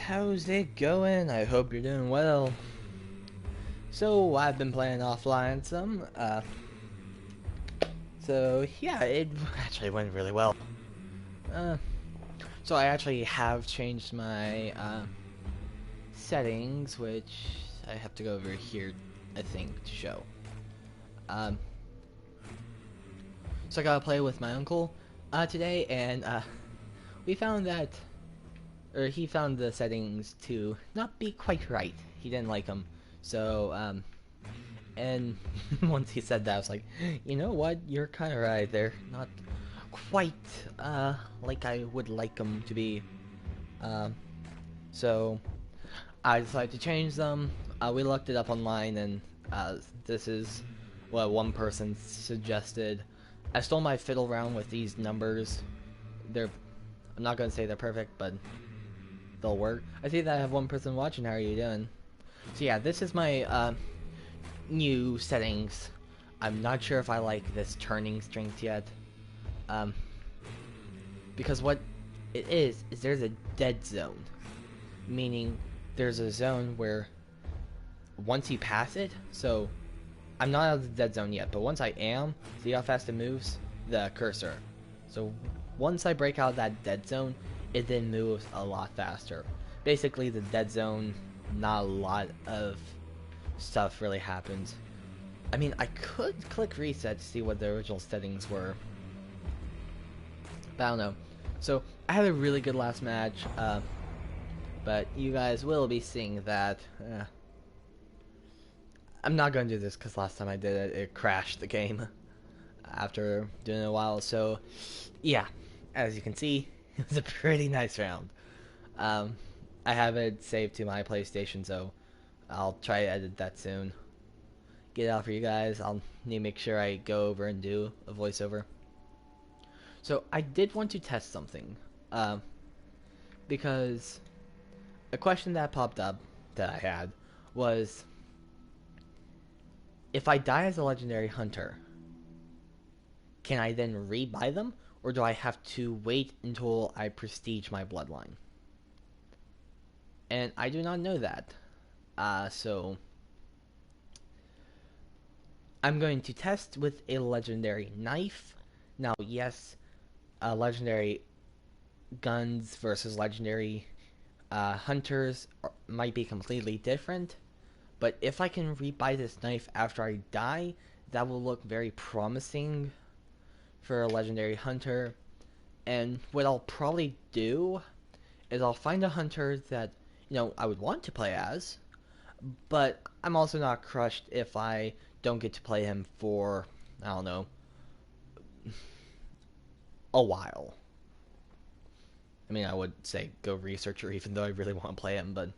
how's it going? I hope you're doing well. So, I've been playing offline some, so yeah, it actually went really well. Uh, so I actually have changed my, settings, which I have to go over here, I think, to show. Um, so I gotta play with my uncle, today, and, we found that, or he found the settings to not be quite right. He didn't like them. So, and once he said that, I was like, you know what? You're kind of right. They're not quite, like I would like them to be. Um, so I decided to change them. We looked it up online, and, this is what one person suggested. I stole my fiddle around with these numbers. They're, I'm not gonna say they're perfect, but they'll work. I see that I have one person watching. How are you doing? So yeah, this is my new settings. I'm not sure if I like this turning strength yet. Um, because what it is there's a dead zone, meaning there's a zone where once you pass it, so I'm not out of the dead zone yet, but once I am, see how fast it moves? The cursor. So once I break out of that dead zone, it then moves a lot faster. Basically, the dead zone, not a lot of stuff really happens. I mean, I could click reset to see what the original settings were, but I don't know. So, I had a really good last match, but you guys will be seeing that. I'm not going to do this because last time I did it, it crashed the game after doing it a while. So, yeah, as you can see, it was a pretty nice round. Um, I have it saved to my PlayStation, so I'll try to edit that soon. Get it out for you guys. I'll need to make sure I go over and do a voiceover. So I did want to test something, because a question that popped up that I had was, if I die as a legendary hunter, can I then rebuy them, or do I have to wait until I prestige my bloodline? And I do not know that. So I'm going to test with a legendary knife. Now, yes, legendary guns versus legendary hunters might be completely different, but if I can rebuy this knife after I die, that will look very promising for a legendary hunter. And what I'll probably do is I'll find a hunter that, I would want to play as, but I'm also not crushed if I don't get to play him for, I don't know, a while. I mean, I would say go researcher even though I really want to play him, but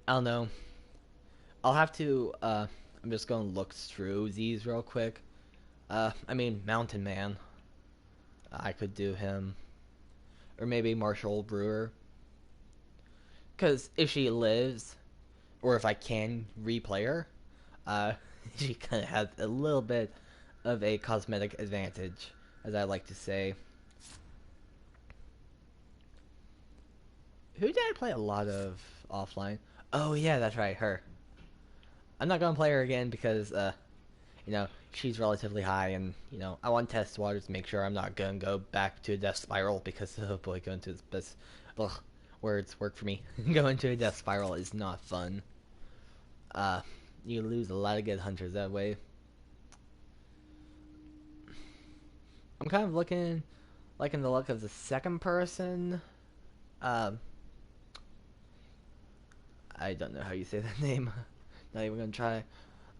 I don't know. I'll have to, I'm just going to look through these real quick. I mean, Mountain Man. I could do him. Or maybe Marshall Brewer. Because if she lives, or if I can replay her, uh, she kind of has a little bit of a cosmetic advantage, as I like to say. Who did I play a lot of offline? Oh yeah, that's right, her. I'm not gonna play her again because, she's relatively high, and, I want test waters to make sure I'm not gonna go back to a death spiral because, oh boy, going to this, ugh, words work for me. Going to a death spiral is not fun. You lose a lot of good hunters that way. I'm kind of liking the look of the second person. Um, I don't know how you say that name. Not even gonna try.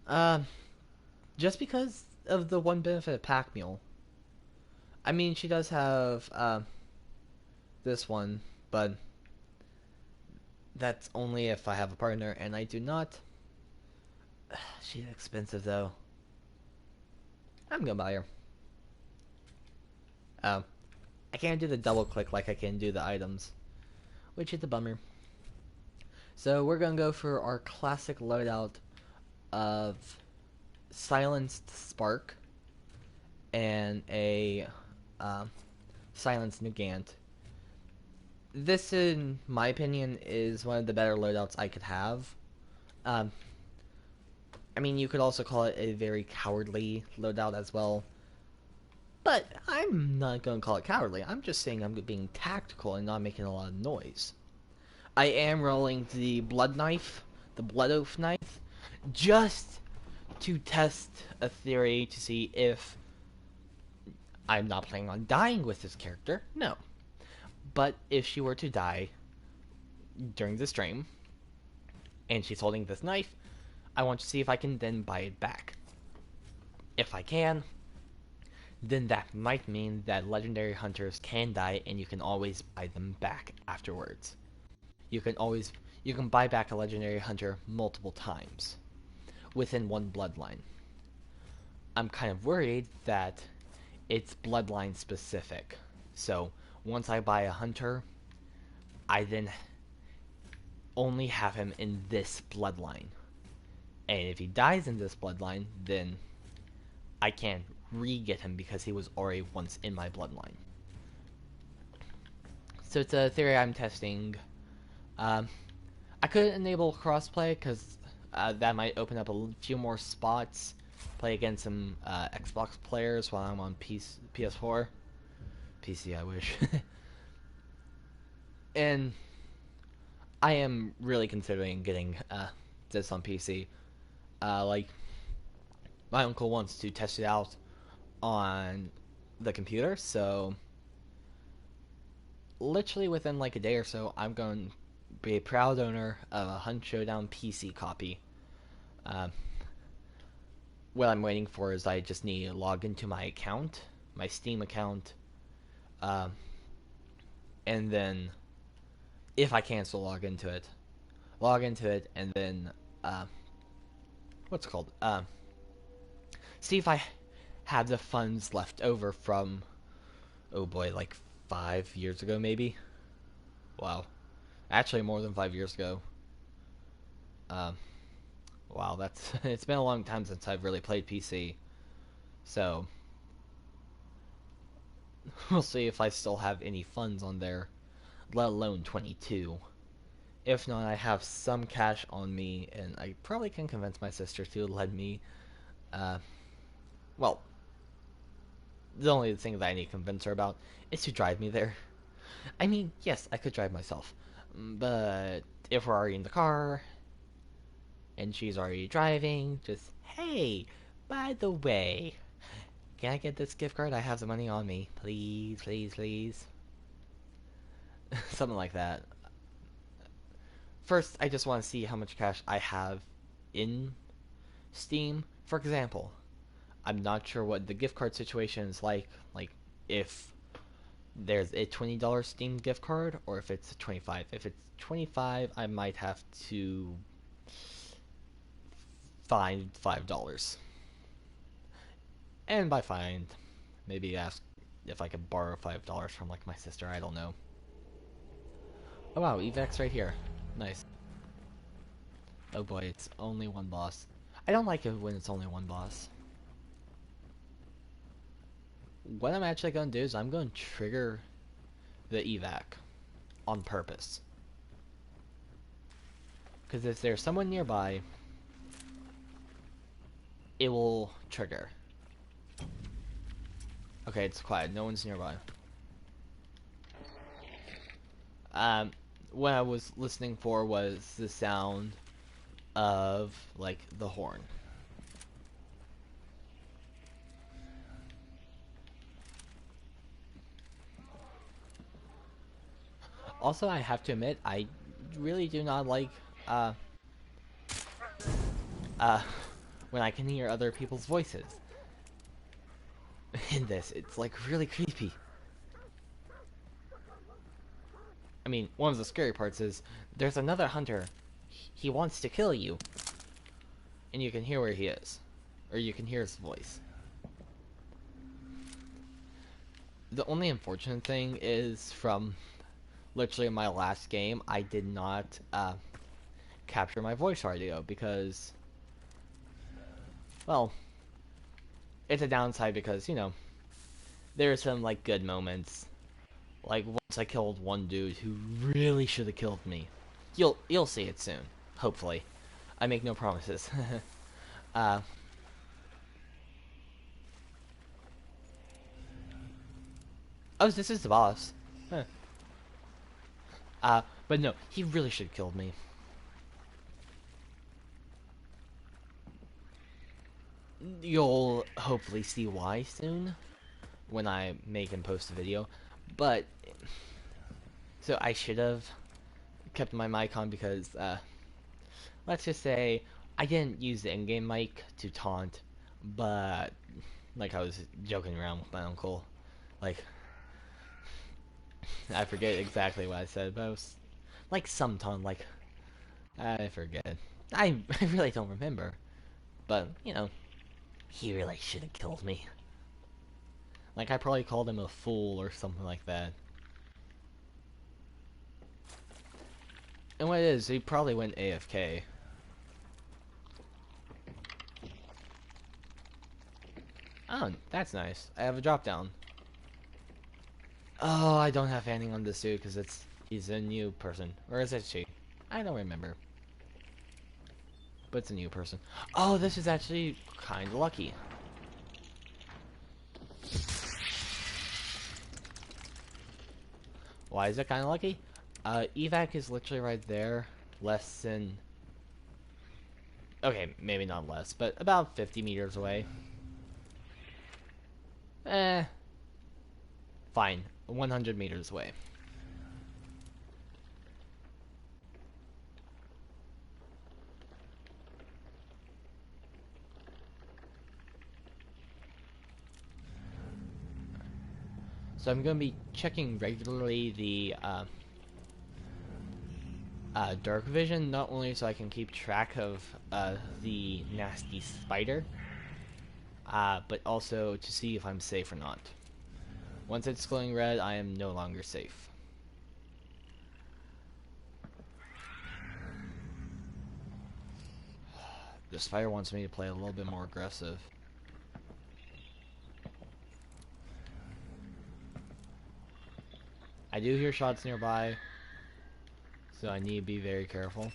Um, just because of the one benefit of pack mule. I mean, she does have this one, but that's only if I have a partner, and I do not. She's expensive though. I'm gonna buy her. Um, I can't do the double click like I can do the items, which is a bummer. So we're gonna go for our classic loadout of silenced spark and a silenced Nugant. This, in my opinion, is one of the better loadouts I could have. Um, I mean, you could also call it a very cowardly loadout as well. But I'm not going to call it cowardly. I'm just saying I'm being tactical and not making a lot of noise. I am rolling the blood knife, the blood oath knife, just to test a theory to see if I'm not planning on dying with this character. No. But if she were to die during the stream, and she's holding this knife, I want to see if I can then buy it back. If I can, then that might mean that legendary hunters can die and you can always buy them back afterwards. You can buy back a legendary hunter multiple times within one bloodline. I'm kind of worried that it's bloodline specific. So once I buy a hunter, I then only have him in this bloodline. And if he dies in this bloodline, then I can't re-get him because he was already once in my bloodline. So it's a theory I'm testing. I could enable crossplay because that might open up a few more spots. Play against some Xbox players while I'm on PS4. PC, I wish. And I am really considering getting this on PC. Like, my uncle wants to test it out on the computer, so literally within like a day or so, I'm going to be a proud owner of a Hunt Showdown PC copy. What I'm waiting for is I just need to log into my account, my Steam account, and then if I can still log into it, and then what's it called? See if I have the funds left over from, oh boy, like 5 years ago maybe. Wow, actually more than 5 years ago. Wow, that's it's been a long time since I've really played PC. So we'll see if I still have any funds on there, let alone 22. If not, I have some cash on me, and I probably can convince my sister to let me, well, the only thing that I need to convince her about is to drive me there. I mean, yes, I could drive myself, but if we're already in the car, and she's already driving, just, hey, by the way, can I get this gift card? I have the money on me. Please, please, please. Something like that. First, I just want to see how much cash I have in Steam. For example, I'm not sure what the gift card situation is like if there's a $20 Steam gift card or if it's 25. If it's 25, I might have to find $5. And by find, maybe ask if I could borrow $5 from like my sister, I don't know. Oh wow, evacs right here. Nice. Oh boy, it's only one boss. I don't like it when it's only one boss. What I'm actually going to do is I'm going to trigger the evac on purpose. Because if there's someone nearby, it will trigger. Okay, it's quiet. No one's nearby. What I was listening for was the sound of, like, the horn. Also, I have to admit, I really do not like, when I can hear other people's voices. In this, it's, like, really creepy. I mean, one of the scary parts is, there's another hunter. He wants to kill you. And you can hear where he is. Or you can hear his voice. The only unfortunate thing is from literally my last game, I did not capture my voice audio because, well, it's a downside because, you know, there are some like good moments. Like I killed one dude who really should have killed me. You'll see it soon, hopefully. I make no promises. uh, oh, this is the boss. Huh. But no, he really should have killed me. You'll hopefully see why soon when I make and post a video. But so I should have kept my mic on because let's just say I didn't use the in-game mic to taunt, but like I was joking around with my uncle. Like I forget exactly what I said, but it was like some taunt. Like I forget. I really don't remember. But you know, he really should have killed me. Like I probably called him a fool or something like that. And what it is, he probably went AFK. Oh, that's nice. I have a drop down. Oh, I don't have anything on this dude because he's a new person. Or is it she? I don't remember. But it's a new person. Oh, this is actually kind of lucky. Why is it kind of lucky? Evac is literally right there. Less than... Okay, maybe not less, but about 50 meters away. Fine. 100 meters away. So I'm going to be checking regularly the dark vision, not only so I can keep track of the nasty spider, but also to see if I'm safe or not. Once it's glowing red, I am no longer safe. The spider wants me to play a little bit more aggressive. I do hear shots nearby, so I need to be very careful.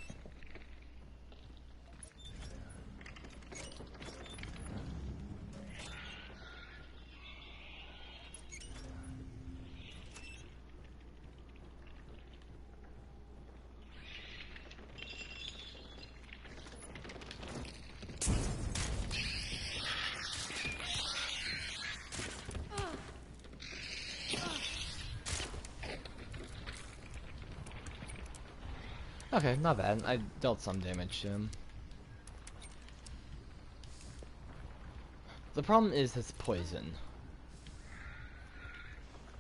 Okay, not bad. I dealt some damage to him. The problem is his poison.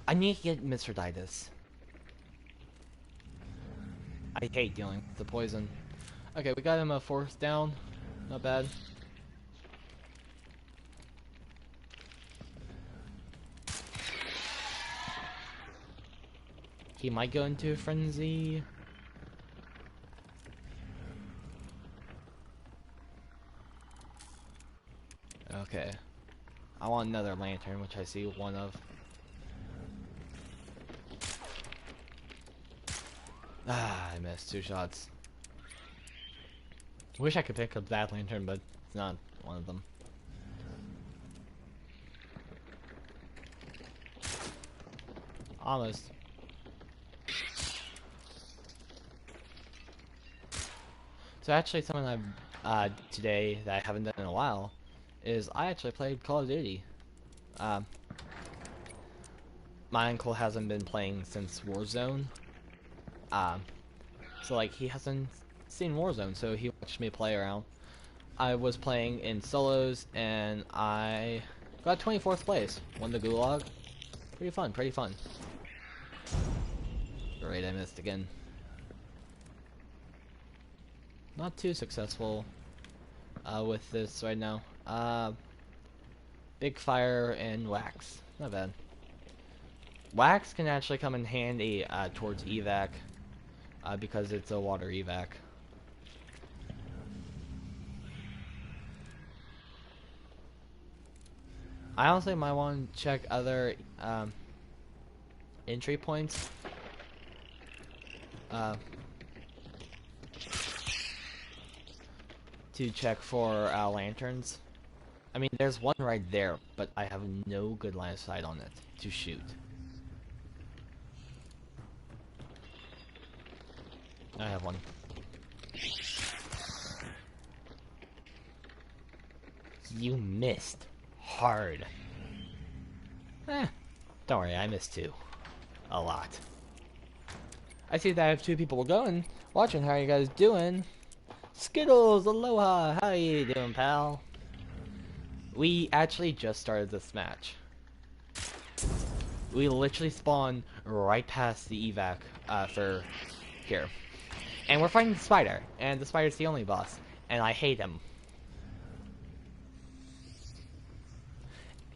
I need to get Mithridates. I hate dealing with the poison. Okay, we got him a fourth down. Not bad. He might go into a frenzy. Okay. I want another lantern, which I see one of. Ah, I missed 2 shots. Wish I could pick up that lantern, but it's not one of them. Almost. So actually something I've today that I haven't done in a while is I actually played Call of Duty. My uncle hasn't been playing since Warzone. So like he hasn't seen Warzone, so he watched me play around. I was playing in solos and I got 24th place. Won the gulag. Pretty fun, pretty fun. Great, I missed again. Not too successful with this right now. Big fire and wax. Not bad. Wax can actually come in handy towards evac because it's a water evac. I honestly might want to check other entry points uh, to check for lanterns. I mean, there's one right there, but I have no good line of sight on it to shoot. I have one. You missed hard. Don't worry, I missed too. A lot. I see that I have two people going, watching. How are you guys doing? Skittles, aloha, how you doing, pal? We actually just started this match. We literally spawned right past the evac for here. And we're fighting the spider, and the spider's the only boss, and I hate him.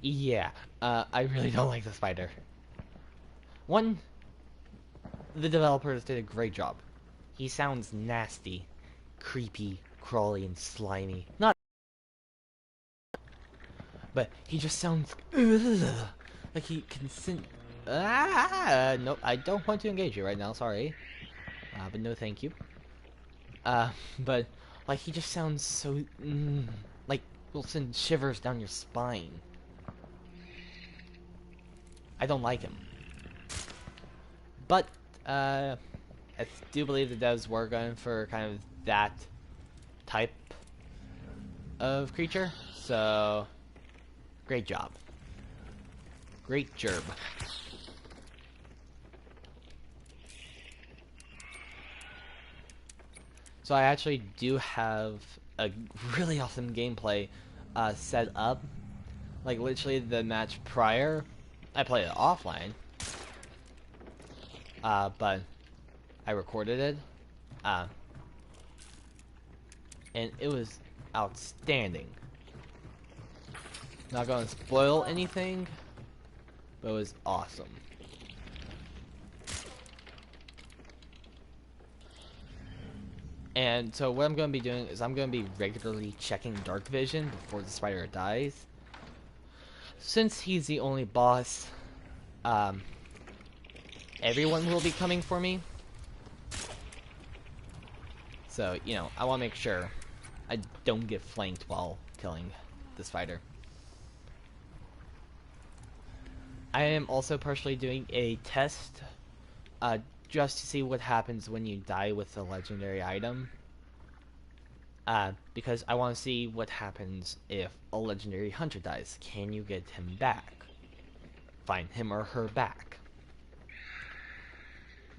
Yeah, I really don't like the spider. One, the developers did a great job. He sounds nasty, creepy, crawly, and slimy. Not, but he just sounds like he can sin. Nope, I don't want to engage you right now. Sorry, but no, thank you. But like he just sounds so like will send shivers down your spine. I don't like him. But I do believe the devs were going for kind of that type of creature. So great job. Great job. So I actually do have a really awesome gameplay set up. Like literally the match prior, I played it offline. But I recorded it. And it was outstanding. Not gonna spoil anything, but it was awesome. And so what I'm going to be doing is I'm going to be regularly checking dark vision before the spider dies. Since he's the only boss, everyone will be coming for me. So, you know, I want to make sure I don't get flanked while killing the spider. I am also partially doing a test just to see what happens when you die with a legendary item. Because I want to see what happens if a legendary hunter dies. Can you get him back? Find him or her back.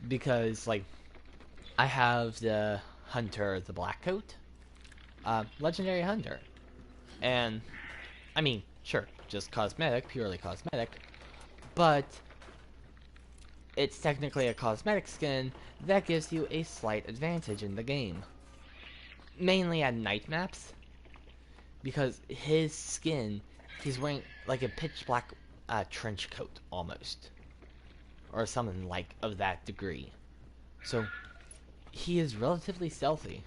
Because, like, I have the hunter, the black coat, legendary hunter. And, I mean, sure, just cosmetic, purely cosmetic, but it's technically a cosmetic skin that gives you a slight advantage in the game. Mainly at night maps, because his skin, he's wearing like a pitch black trench coat almost, or something like of that degree. So he is relatively stealthy,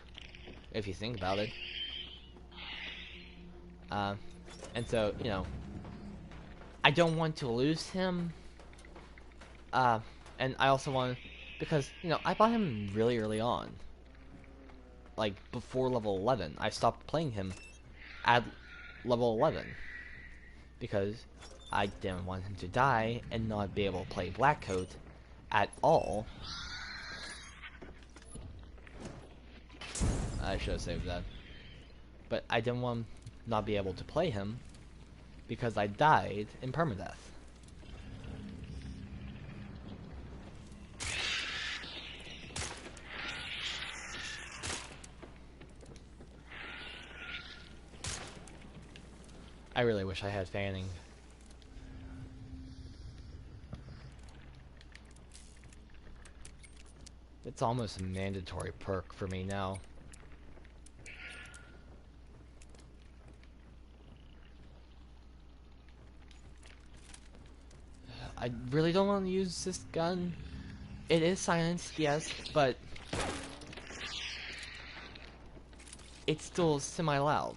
if you think about it. And so, you know, I don't want to lose him. And I also want, because, you know, I bought him really early on. Like, before level 11. I stopped playing him at level 11. Because I didn't want him to die and not be able to play Black Coat at all. I should have saved that. But I didn't want to not be able to play him because I died in permadeath. I really wish I had fanning. It's almost a mandatory perk for me now. I really don't want to use this gun. It is silenced, yes, but it's still semi-loud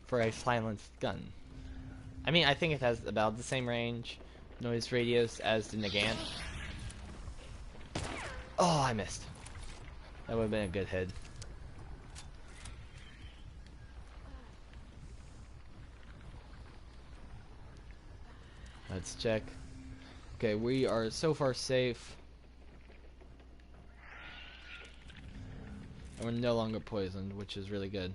for a silenced gun. I mean, I think it has about the same range, noise radius as the Nagant. Oh, I missed. That would have been a good hit. Let's check. Okay, we are so far safe. And we're no longer poisoned, which is really good.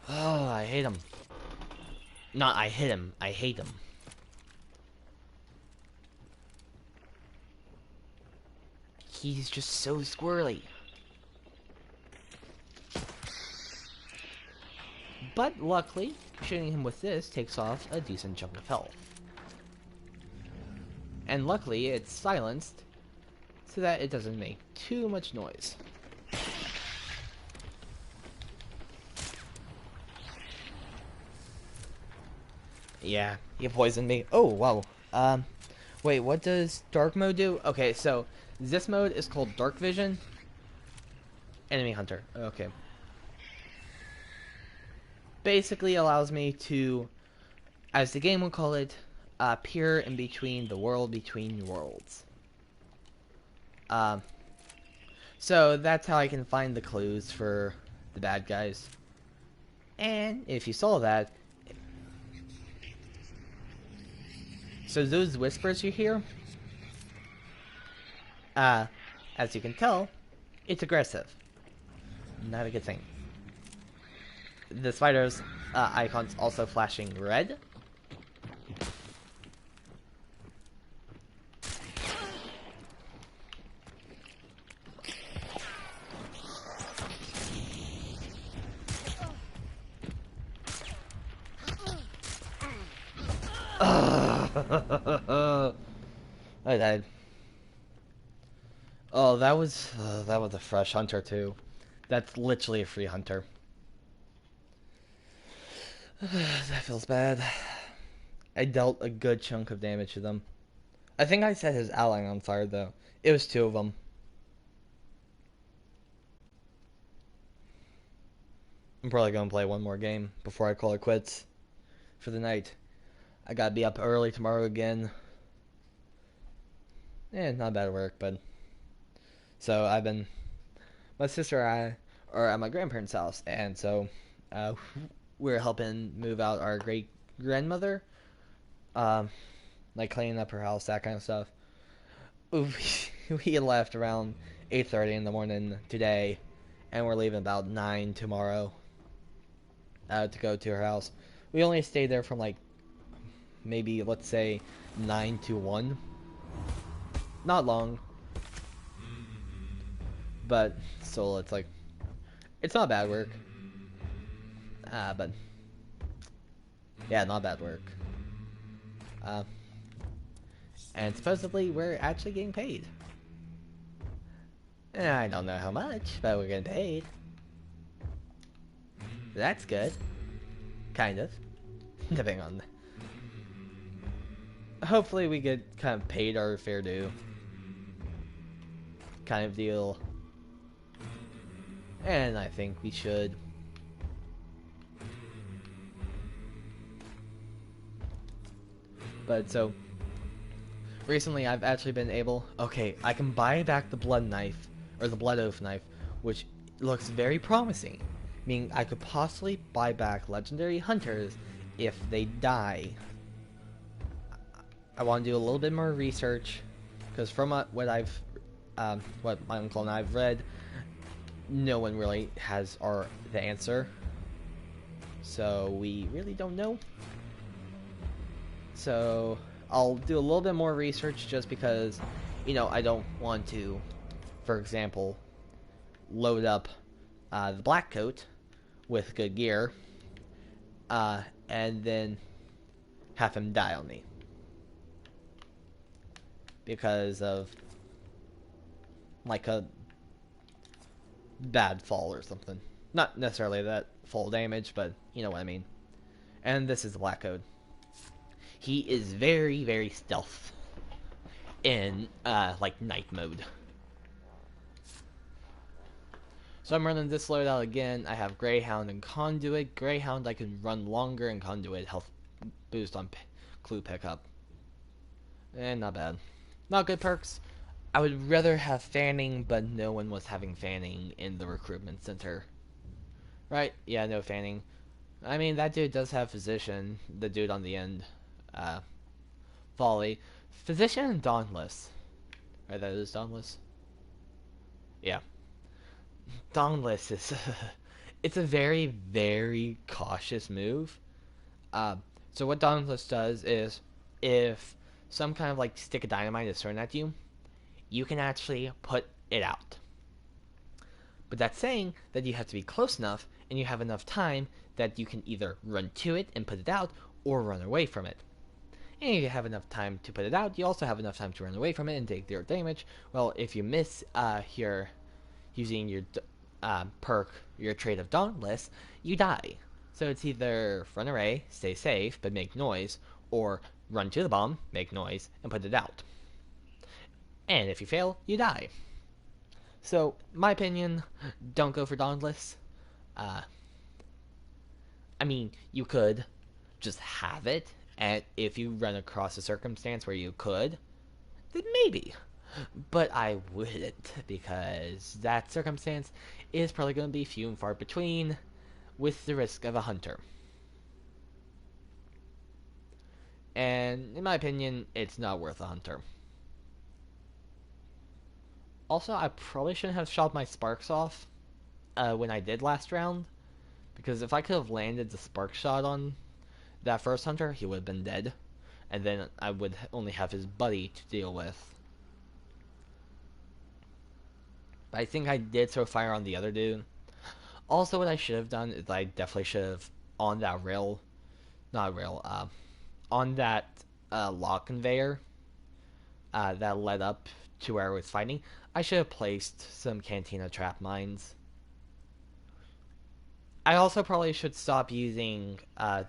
Oh, I hate him. Not I hit him, I hate him. He's just so squirrely. But luckily, shooting him with this takes off a decent chunk of health. And luckily, it's silenced so that it doesn't make too much noise. Yeah, he poisoned me. Oh, wow. Wait, what does dark mode do? Okay, so this mode is called dark vision. Enemy hunter. Okay. Basically allows me to, as the game would call it, peer in between the world between worlds. So that's how I can find the clues for the bad guys. And if you saw that, so those whispers you hear, as you can tell, it's aggressive. Not a good thing. The spider's icon's also flashing red. I died. Oh, that was a fresh hunter too. That's literally a free hunter. That feels bad. I dealt a good chunk of damage to them. I think I set his ally on fire though. It was two of them. I'm probably gonna play one more game before I call it quits for the night. I gotta be up early tomorrow again. Not bad work, but so I've been. My sister and I are at my grandparents' house, and so we're helping move out our great grandmother, like cleaning up her house, that kind of stuff. We left around 8:30 in the morning today, and we're leaving about 9 tomorrow to go to her house. We only stayed there from like maybe let's say 9 to 1. Not long, but still, it's like it's not bad work. But yeah, not bad work. And supposedly we're actually getting paid. I don't know how much, but we're getting paid. That's good. Kind of. Depending on. Hopefully we get kind of paid our fair due. Kind of deal. And I think we should. But so recently I've actually been able, okay, I can buy back the blood knife, or the blood oath knife, which looks very promising. Meaning I could possibly buy back legendary hunters if they die. I want to do a little bit more research, because from what my uncle and I've read, no one really has the answer. So we really don't know. So I'll do a little bit more research just because, I don't want to, for example, load up the black coat with good gear, and then have him die on me. Because of, like, a bad fall or something. Not necessarily that fall damage, but you know what I mean. And this is the black code. He is very, very stealth in, like, night mode. So I'm running this loadout again. I have Greyhound and Conduit. Greyhound I can run longer, and Conduit health boost on clue pickup. And not bad. Not good perks. I would rather have fanning, but no one was having fanning in the recruitment center. Right? Yeah, no fanning. I mean, that dude does have physician. The dude on the end. Volley. Physician and Dauntless. Right, that is Dauntless? Yeah. Dauntless is... it's a very, very cautious move. So what Dauntless does is, if some kind of like stick of dynamite is thrown at you, you can actually put it out. But that's saying that you have to be close enough and you have enough time that you can either run to it and put it out or run away from it. And if you have enough time to put it out, you also have enough time to run away from it and take 0 damage. Well, if you miss here using your perk, your trait of Dauntless, you die. So it's either run away, stay safe, but make noise, or run to the bomb, make noise, and put it out. And if you fail, you die. So, my opinion, don't go for Dauntless. I mean, you could just have it, and if you run across a circumstance where you could, then maybe. But I wouldn't, because that circumstance is probably going to be few and far between, with the risk of a hunter. And in my opinion, it's not worth a hunter. Also, I probably shouldn't have shot my sparks off when I did last round, because if I could have landed the spark shot on that first hunter, he would have been dead, and then I would only have his buddy to deal with. But I think I did throw fire on the other dude. Also, what I should have done is I definitely should have, on that on that lock conveyor that led up to where I was fighting, I should have placed some cantina trap mines. I also probably should stop using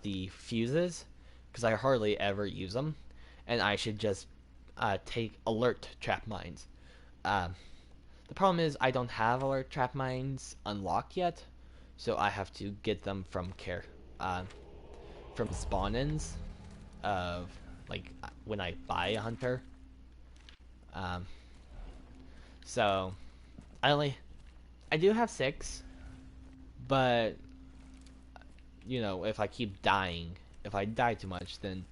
the fuses, because I hardly ever use them, and I should just take alert trap mines. The problem is I don't have alert trap mines unlocked yet, so I have to get them from spawn-ins of like when I buy a hunter. So I do have 6, but you know, if I keep dying, if I die too much, then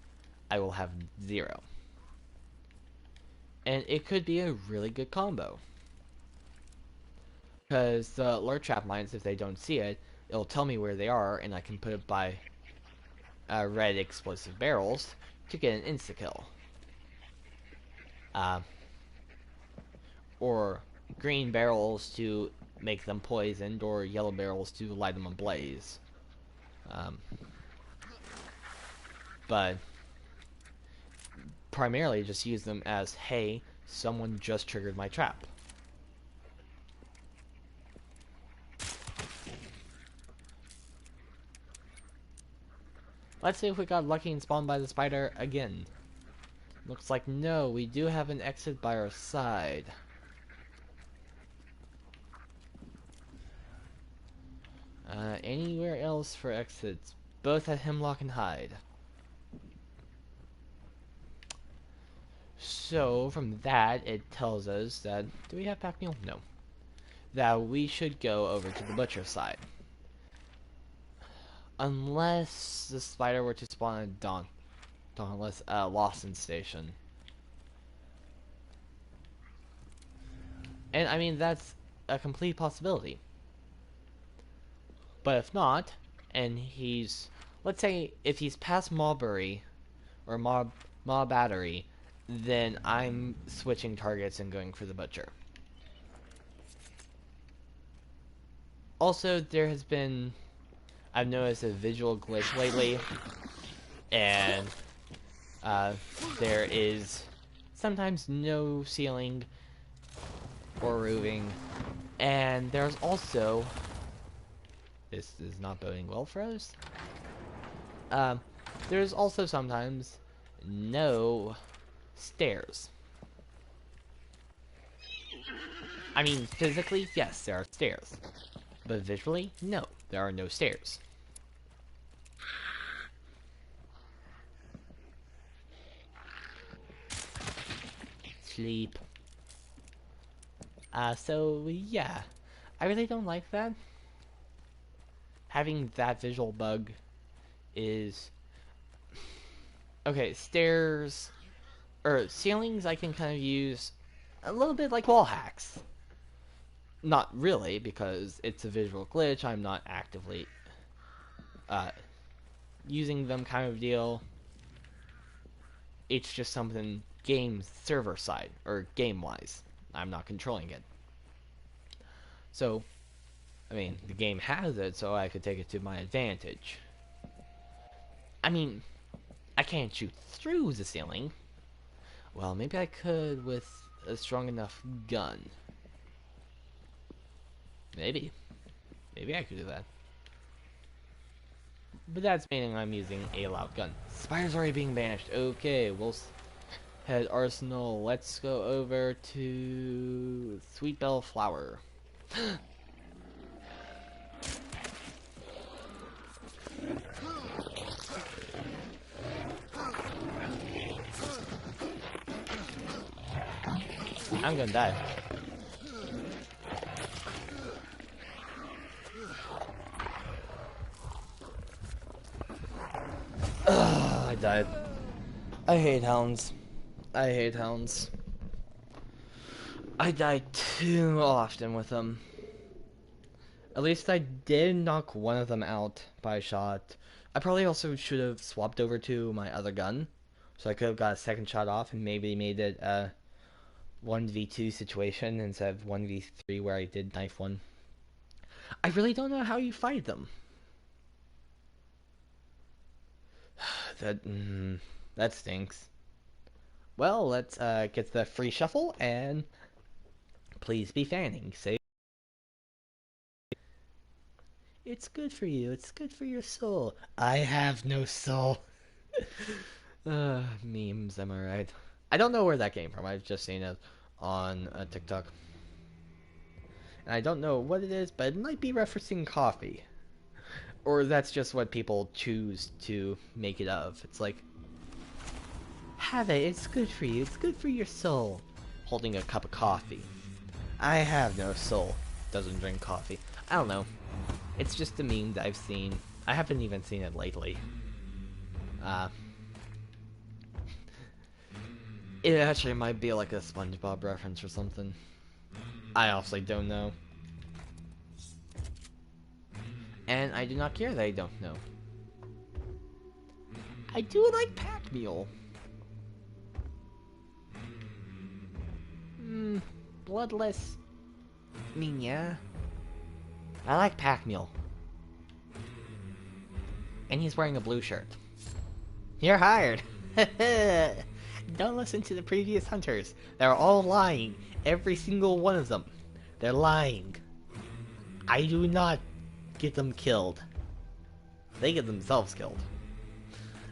I will have 0. And it could be a really good combo. Because the alert trap mines, if they don't see it, it'll tell me where they are, and I can put it by red explosive barrels to get an insta-kill. Or green barrels to make them poisoned, or yellow barrels to light them ablaze. But primarily just use them as, hey, someone just triggered my trap. Let's see if we got lucky and spawned by the spider again. Looks like no, we do have an exit by our side. Anywhere else for exits? Both at Hemlock and Hyde. So, from that, it tells us that... Do we have pack mule? No. That we should go over to the butcher side. Unless the spider were to spawn at Dauntless Lawson Station. And I mean, that's a complete possibility. But if not, and he's, let's say, if he's past Mulberry or Maw Battery, then I'm switching targets and going for the butcher. Also, there has been, I've noticed a visual glitch lately, and there is sometimes no ceiling or roofing, and there's also, this is not boding well for us, there's also sometimes no stairs. I mean, physically, yes, there are stairs, but visually, no, there are no stairs. sleep. So yeah, I really don't like that. Having that visual bug is okay. Stairs or ceilings, I can kind of use a little bit like wall hacks. Not really, because it's a visual glitch. I'm not actively uh, using them, kind of deal. It's just something game server side or game wise. I'm not controlling it. So, I mean, the game has it, so I could take it to my advantage. I mean, I can't shoot through the ceiling. Well, maybe I could with a strong enough gun. Maybe. Maybe I could do that. But that's meaning I'm using a loud gun. Spider's already being banished. Okay, we'll head Arsenal. Let's go over to Sweet Bell Flower. I'm gonna die. I died. I hate hounds. I hate hounds. I die too often with them. At least I did knock one of them out by a shot. I probably also should have swapped over to my other gun, so I could have got a second shot off and maybe made it a 1v2 situation instead of 1v3 where I did knife one. I really don't know how you fight them. That stinks. Well, let's get the free shuffle and please be fanning. Say it's good for you. It's good for your soul. I have no soul. Memes, am I right? I don't know where that came from. I've just seen it on TikTok. And I don't know what it is, but it might be referencing coffee. Or that's just what people choose to make it of. It's like, have it. It's good for you. It's good for your soul. Holding a cup of coffee. I have no soul. Doesn't drink coffee. I don't know. It's just a meme that I've seen. I haven't even seen it lately. It actually might be like a SpongeBob reference or something. I honestly don't know. And I do not care that I don't know. I do like pack mule. Bloodless. I mean, yeah. I like pack mule. And he's wearing a blue shirt. You're hired. Don't listen to the previous hunters. They're all lying. Every single one of them. They're lying. I do not get them killed. They get themselves killed.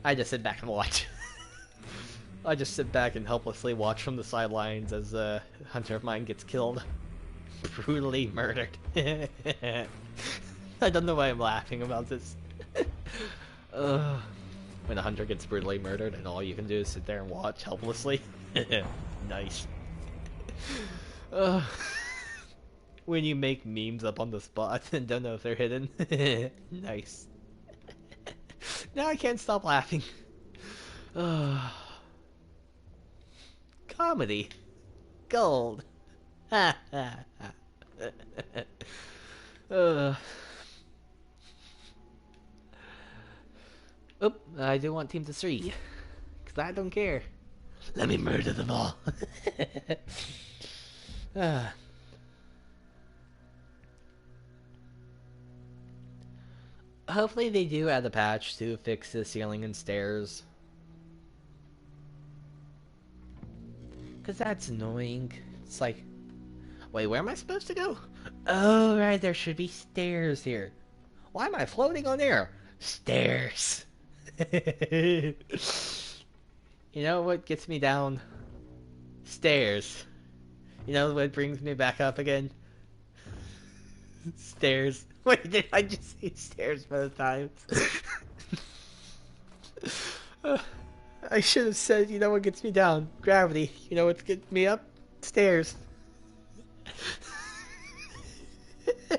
I just sit back and watch. I just sit back and helplessly watch from the sidelines as a hunter of mine gets killed. Brutally murdered. I don't know why I'm laughing about this. When a hunter gets brutally murdered and all you can do is sit there and watch helplessly. Nice. When you make memes up on the spot and don't know if they're hidden. Nice. Now I can't stop laughing. Comedy. Gold. Oop, I do want team to 3. Because I don't care. Let me murder them all. Hopefully they do add a patch to fix the ceiling and stairs. Because that's annoying. It's like, wait, where am I supposed to go? Oh, right, there should be stairs here. Why am I floating on air? Stairs. You know what gets me down? Stairs. You know what brings me back up again? Stairs. Wait, did I just say stairs both times? I should have said, you know what gets me down? Gravity. You know what gets me up? Stairs. I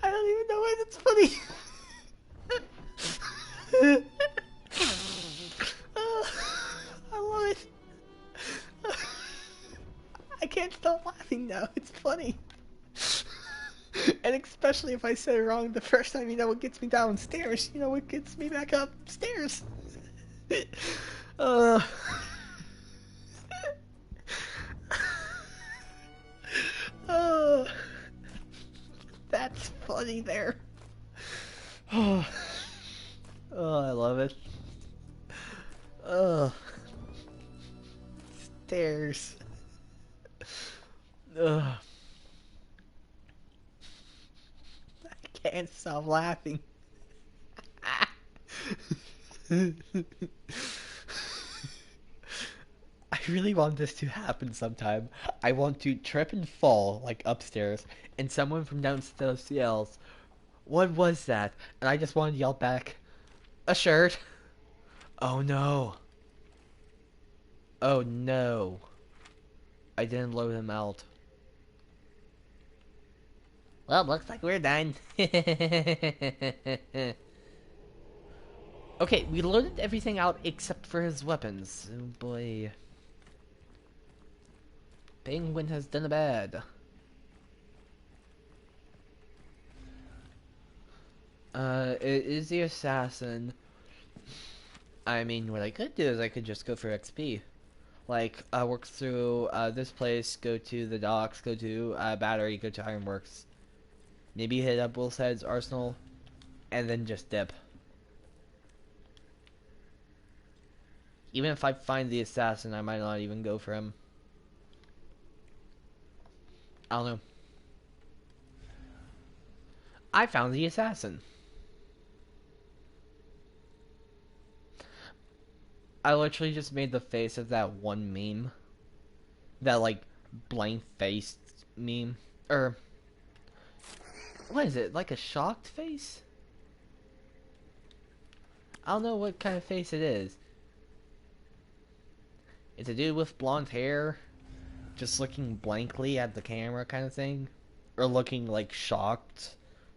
don't even know why that's funny. I love it. I can't stop laughing now. It's funny. And especially if I said it wrong the first time, you know what gets me downstairs? You know what gets me back upstairs? uh, uh, that's funny there. Oh, I love it. Stairs. I can't stop laughing. I really want this to happen sometime. I want to trip and fall, like upstairs, and someone from downstairs yells, "What was that?" And I just want to yell back, "A shirt." Oh no. Oh no. I didn't load him out. Well, looks like we're done. Okay, we loaded everything out except for his weapons. Oh boy. Penguin has done a bad. It is the assassin. I mean, what I could do is I could just go for XP. Like, work through, this place, go to the docks, go to, Battery, go to Ironworks. Maybe hit up Wolfhead's Arsenal, and then just dip. Even if I find the assassin, I might not even go for him. I don't know. I found the assassin. I literally just made the face of that one meme. That, like, blank-faced meme. Or, what is it? Like a shocked face? I don't know what kind of face it is. It's a dude with blonde hair, just looking blankly at the camera kind of thing. Or looking, like, shocked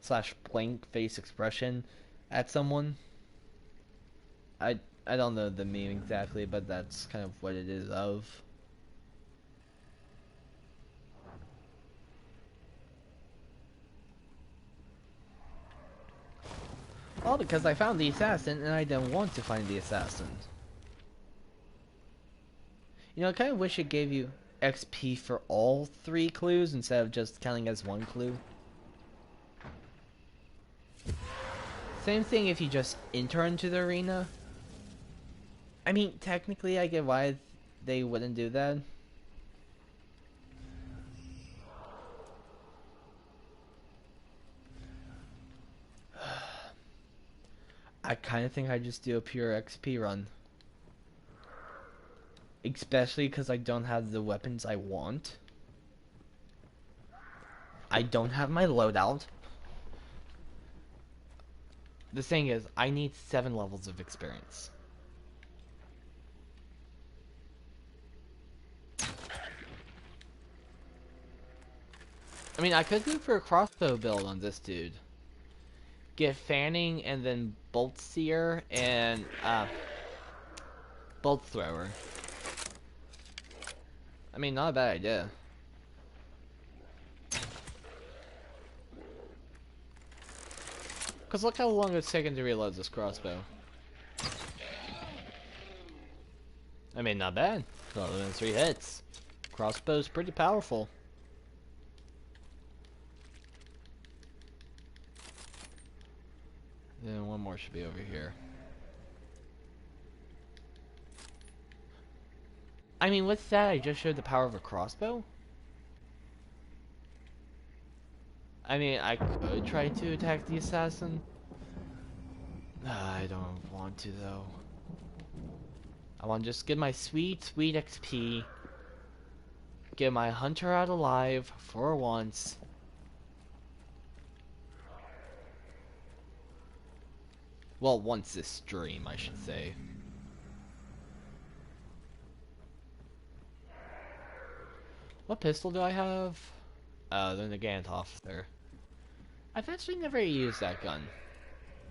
/ blank face expression at someone. I don't know the meme exactly, but that's kind of what it is of. All because I found the assassin and I didn't want to find the assassin. You know, I kind of wish it gave you XP for all 3 clues instead of just counting as 1 clue. Same thing if you just enter into the arena. I mean, technically I get why they wouldn't do that. I kind of think I just do a pure XP run. Especially because I don't have the weapons I want. I don't have my loadout. The thing is, I need 7 levels of experience. I mean, I could go for a crossbow build on this dude. Get Fanning and then Bolt Seer and Bolt Thrower. I mean, not a bad idea. Because look how long it's taken to reload this crossbow. I mean, not bad. Other than 3 hits. Crossbow's pretty powerful. Then one more should be over here. I mean, what's that? I just showed the power of a crossbow? I mean, I could try to attack the assassin. I don't want to, though. I want to just get my sweet, sweet XP. Get my hunter out alive for once. Well, once this stream, I should say. What pistol do I have? The Nagant officer. I've actually never used that gun.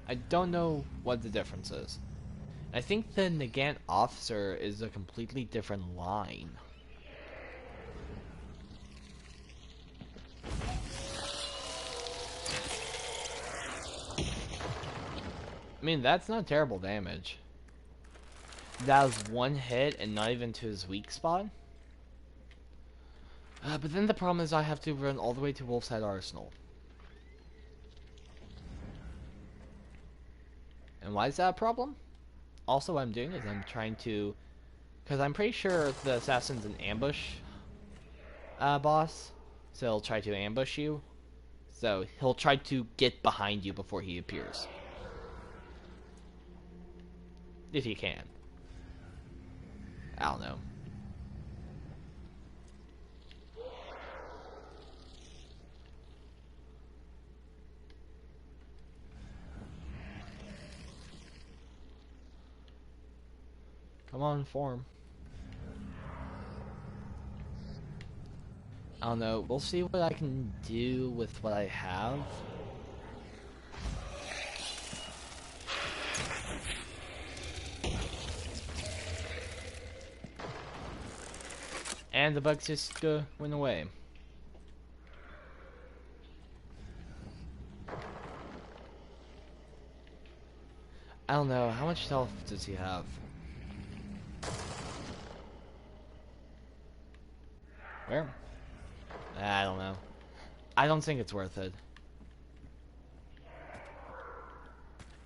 I don't know what the difference is. I think the Nagant officer is a completely different line. I mean, that's not terrible damage. That was one hit and not even to his weak spot. But then the problem is I have to run all the way to Wolf's Head Arsenal. And why is that a problem? Also, what I'm doing is I'm trying to... Because I'm pretty sure the assassin's an ambush boss. So he'll try to ambush you. So he'll try to get behind you before he appears. If he can. I don't know. Come on, form. I don't know. We'll see what I can do with what I have. And the bugs just went away. I don't know. How much health does he have? Where? I don't know. I don't think it's worth it.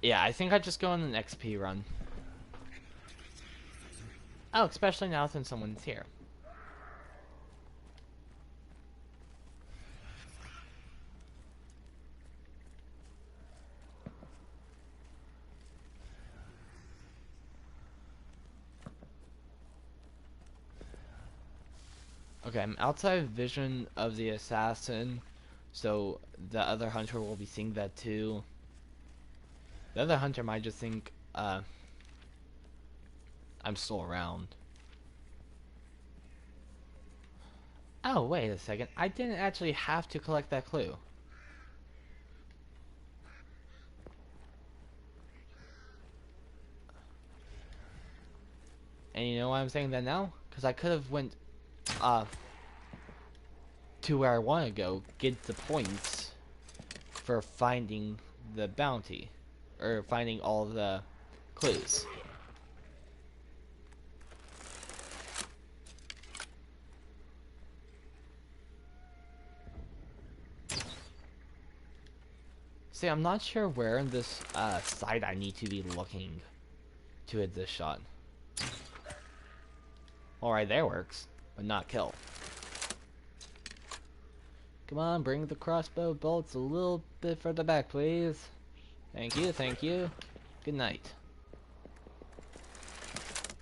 Yeah, I think I'd just go on an XP run. Oh, especially now since someone's here. Okay, I'm outside vision of the assassin, so the other hunter will be seeing that too. The other hunter might just think, I'm still around. Oh, wait a second. I didn't actually have to collect that clue. And you know why I'm saying that now? Because I could have went, to where I want to go, get the points for finding the bounty. Or finding all the clues. See, I'm not sure where in this side I need to be looking to hit this shot. Alright, there works, but not kill. Come on, bring the crossbow bolts a little bit further back, please. Thank you, thank you. Good night.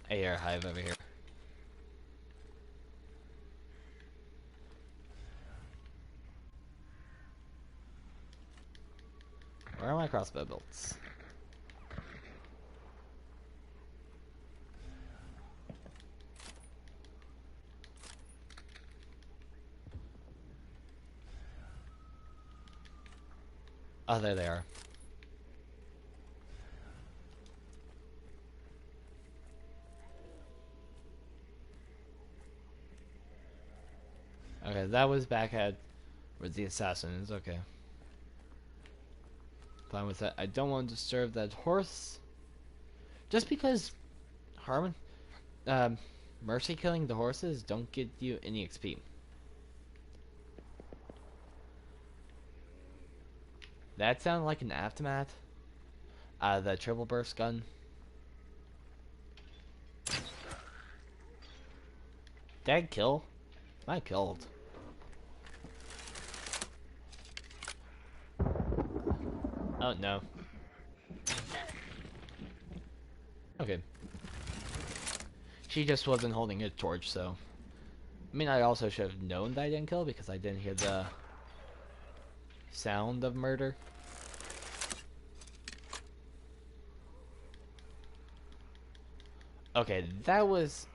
I hear a hive over here. Where are my crossbow bolts? Oh, there they are. Okay, that was back at where the assassin is. Okay. Fine with that. I don't want to disturb that horse. Just because mercy killing the horses don't get you any XP. That sounded like an aftermath. The triple burst gun. Did kill? I killed. Oh no. Okay. She just wasn't holding a torch, so. I mean, I also should have known that I didn't kill because I didn't hear the sound of murder. Okay, that was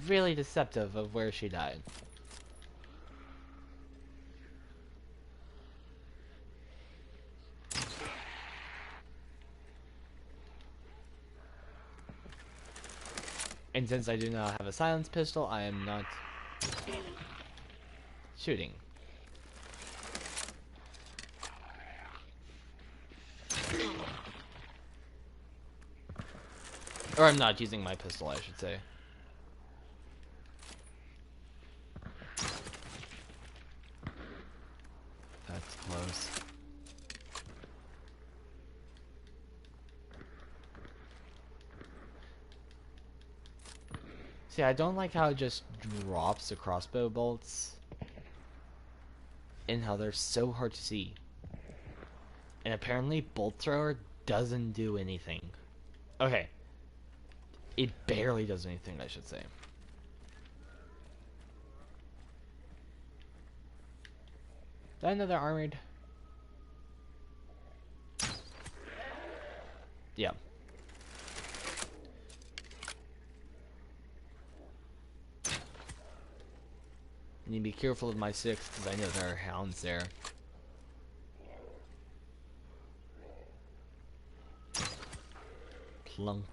really deceptive of where she died. And since I do not have a silence pistol, I am not shooting. Or I'm not using my pistol, I should say. That's close. See, I don't like how it just drops the crossbow bolts. And how they're so hard to see. And apparently, bolt thrower doesn't do anything. Okay. It barely does anything, I should say. Is that another armored? Yeah. I need to be careful of my 6 because I know there are hounds there. Plunk.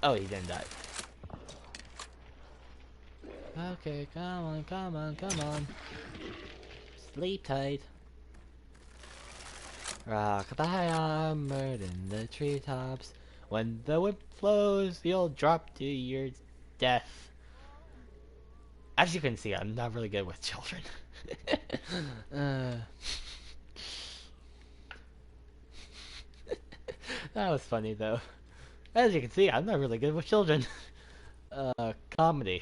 Oh, he didn't die. Okay, come on, come on, come on. Sleep tight. Rock-a-bye armored in the treetops. When the whip flows, you'll drop to your death. As you can see, I'm not really good with children. That was funny, though. As you can see, I'm not really good with children. Comedy.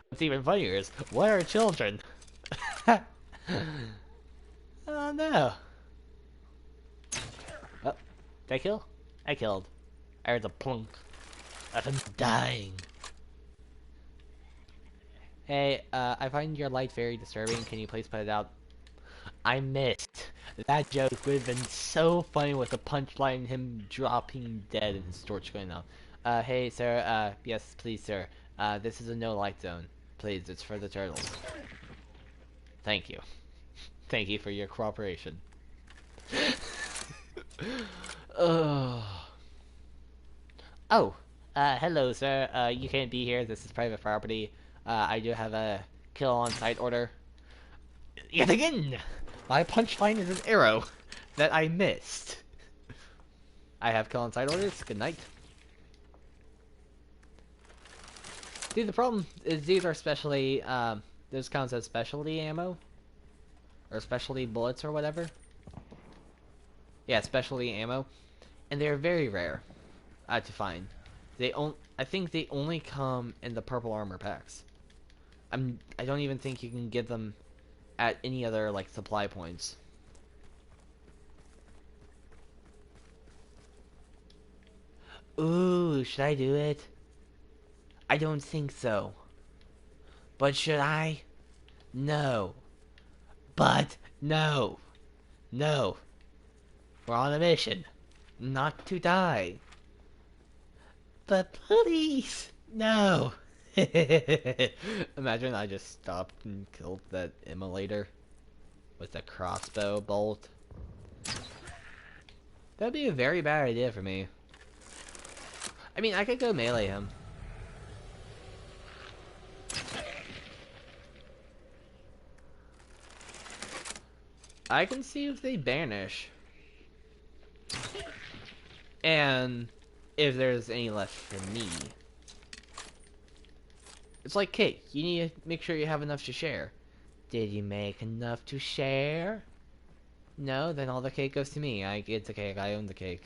What's even funnier is, what are children? Oh no. Oh, did I kill? I killed. I heard a plunk. Of him dying. Hey, I find your light very disturbing. Can you please put it out? I missed. That joke would have been so funny with the punchline, him dropping dead and his torch going out. Hey, sir, yes, please, sir. This is a no light zone. Please, it's for the turtles. Thank you. Thank you for your cooperation. Oh, hello, sir. You can't be here. This is private property. I do have a kill on sight order. Yet again! My punchline is an arrow that I missed. I have kill on sight orders. Good night. See, the problem is these are specially, those counts as specialty ammo. Or specialty bullets or whatever. Yeah, specialty ammo. And they're very rare to find. I think they only come in the purple armor packs. I don't even think you can get them at any other, like, supply points. Ooh, should I do it? I don't think so. But should I? No. But no. No. We're on a mission. Not to die. But please, no. Imagine I just stopped and killed that immolator with a crossbow bolt. That'd be a very bad idea for me. I mean, I could go melee him. I can see if they banish. And if there's any left for me. It's like cake. You need to make sure you have enough to share. Did you make enough to share? No? Then all the cake goes to me. I get the cake. I own the cake.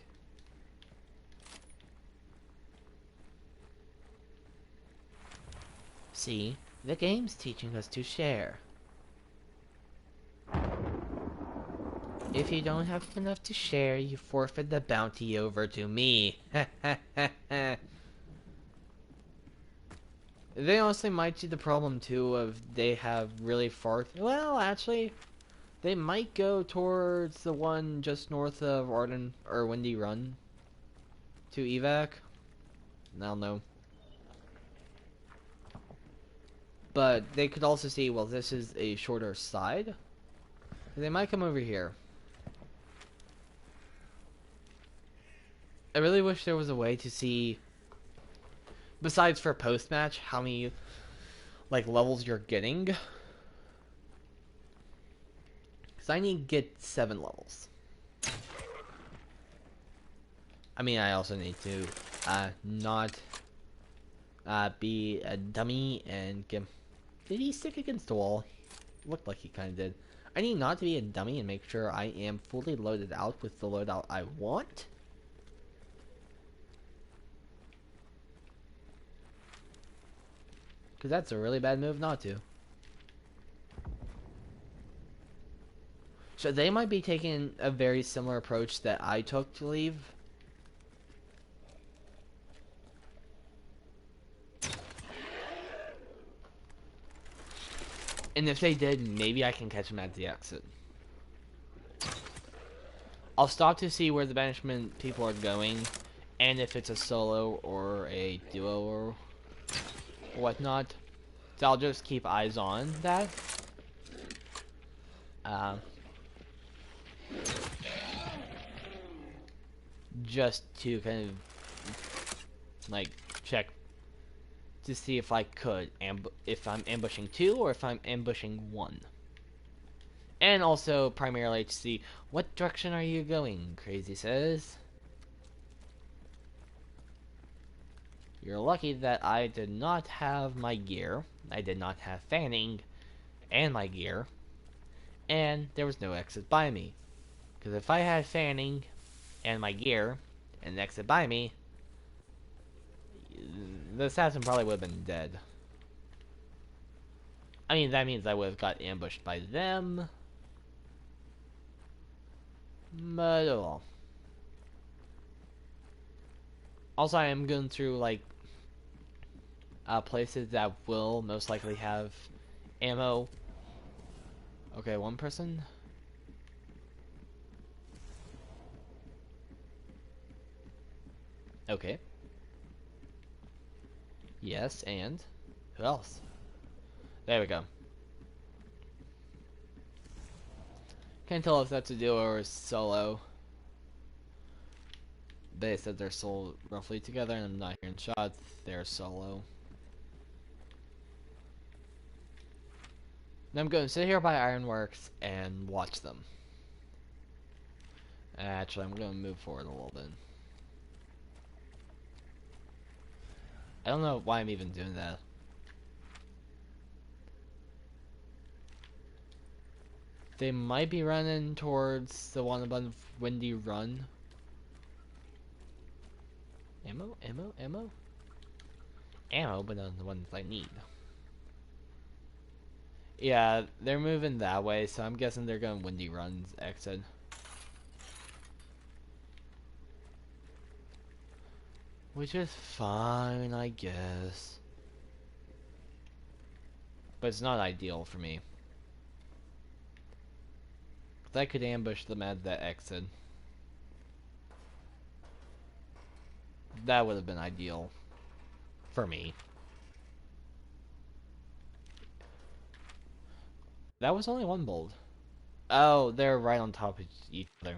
See? The game's teaching us to share. If you don't have enough to share, you forfeit the bounty over to me. They honestly might see the problem too of they have really far. Well, actually, they might go towards the one just north of Arden or Windy Run. to evac. I don't know. But they could also see, well, this is a shorter side. They might come over here. I really wish there was a way to see, besides for post-match, how many, like, levels you're getting. Because I need to get 7 levels. I mean, I also need to not be a dummy and get... Did he stick against the wall? Looked like he kind of did. I need not to be a dummy and make sure I am fully loaded out with the loadout I want. Because that's a really bad move not to. So they might be taking a very similar approach that I took to leave. And if they did, maybe I can catch them at the exit. I'll stop to see where the banishment people are going, and if it's a solo or a duo or whatnot. So I'll just keep eyes on that. Just to kind of like check to see if I could if I'm ambushing 2 or if I'm ambushing 1. And also primarily to see what direction are you going, Crazy says. You're lucky that I did not have my gear. I did not have fanning and my gear. And there was no exit by me. Because if I had fanning and my gear and an exit by me, the assassin probably would have been dead. I mean, that means I would have got ambushed by them. But oh well. Also, I am going through, like, places that will most likely have ammo. Okay, 1 person. Okay. Yes, and who else? There we go. Can't tell if that's a duo or a solo. They said they're sold roughly together, and I'm not hearing shots. They're solo. Now I'm going to sit here by Ironworks and watch them. Actually, I'm going to move forward a little bit. I don't know why I'm even doing that. They might be running towards the one above Windy Run. Ammo? Ammo? Ammo? Ammo, but not the ones I need. Yeah, they're moving that way, so I'm guessing they're going Windy Run's exit. Which is fine, I guess. But it's not ideal for me. I could ambush them at the exit. That would have been ideal for me. That was only 1 bolt. Oh, they're right on top of each other.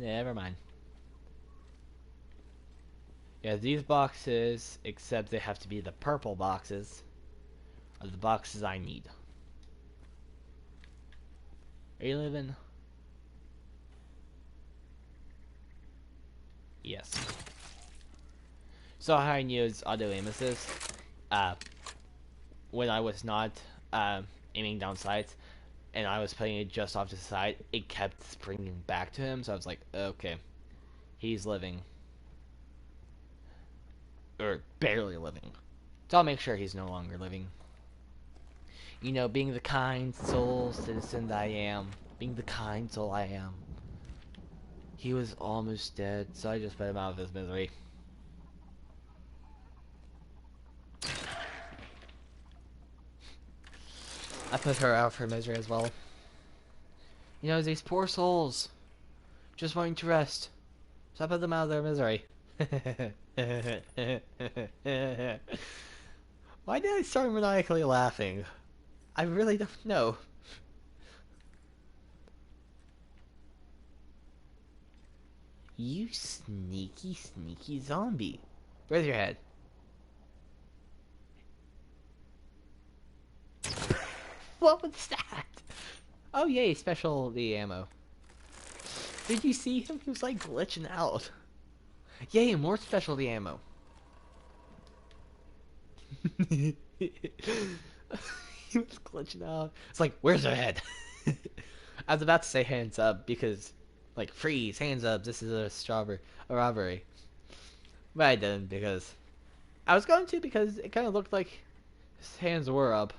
Yeah, never mind. Yeah, these boxes, except they have to be the purple boxes, are the boxes I need. Are you living? Yes. So how I use auto aim assist, when I was not aiming down sights, and I was putting it just off to the side, it kept springing back to him, so I was like, okay, he's living. Or barely living. So I'll make sure he's no longer living. You know, being the kind soul citizen that I am. Being the kind soul I am. He was almost dead, so I just put him out of his misery. I put her out of her misery as well. You know, these poor souls. Just wanting to rest. So I put them out of their misery. Why did I start maniacally laughing? I really don't know. You sneaky, sneaky zombie. Where's your head? What was that? Oh yay, specialty ammo. Did you see him? He was like glitching out. Yay, more specialty ammo. He was glitching out. It's like, where's her head? I was about to say hands up because, like, freeze, hands up, this is a robbery. But I didn't because I was going to because it kind of looked like his hands were up.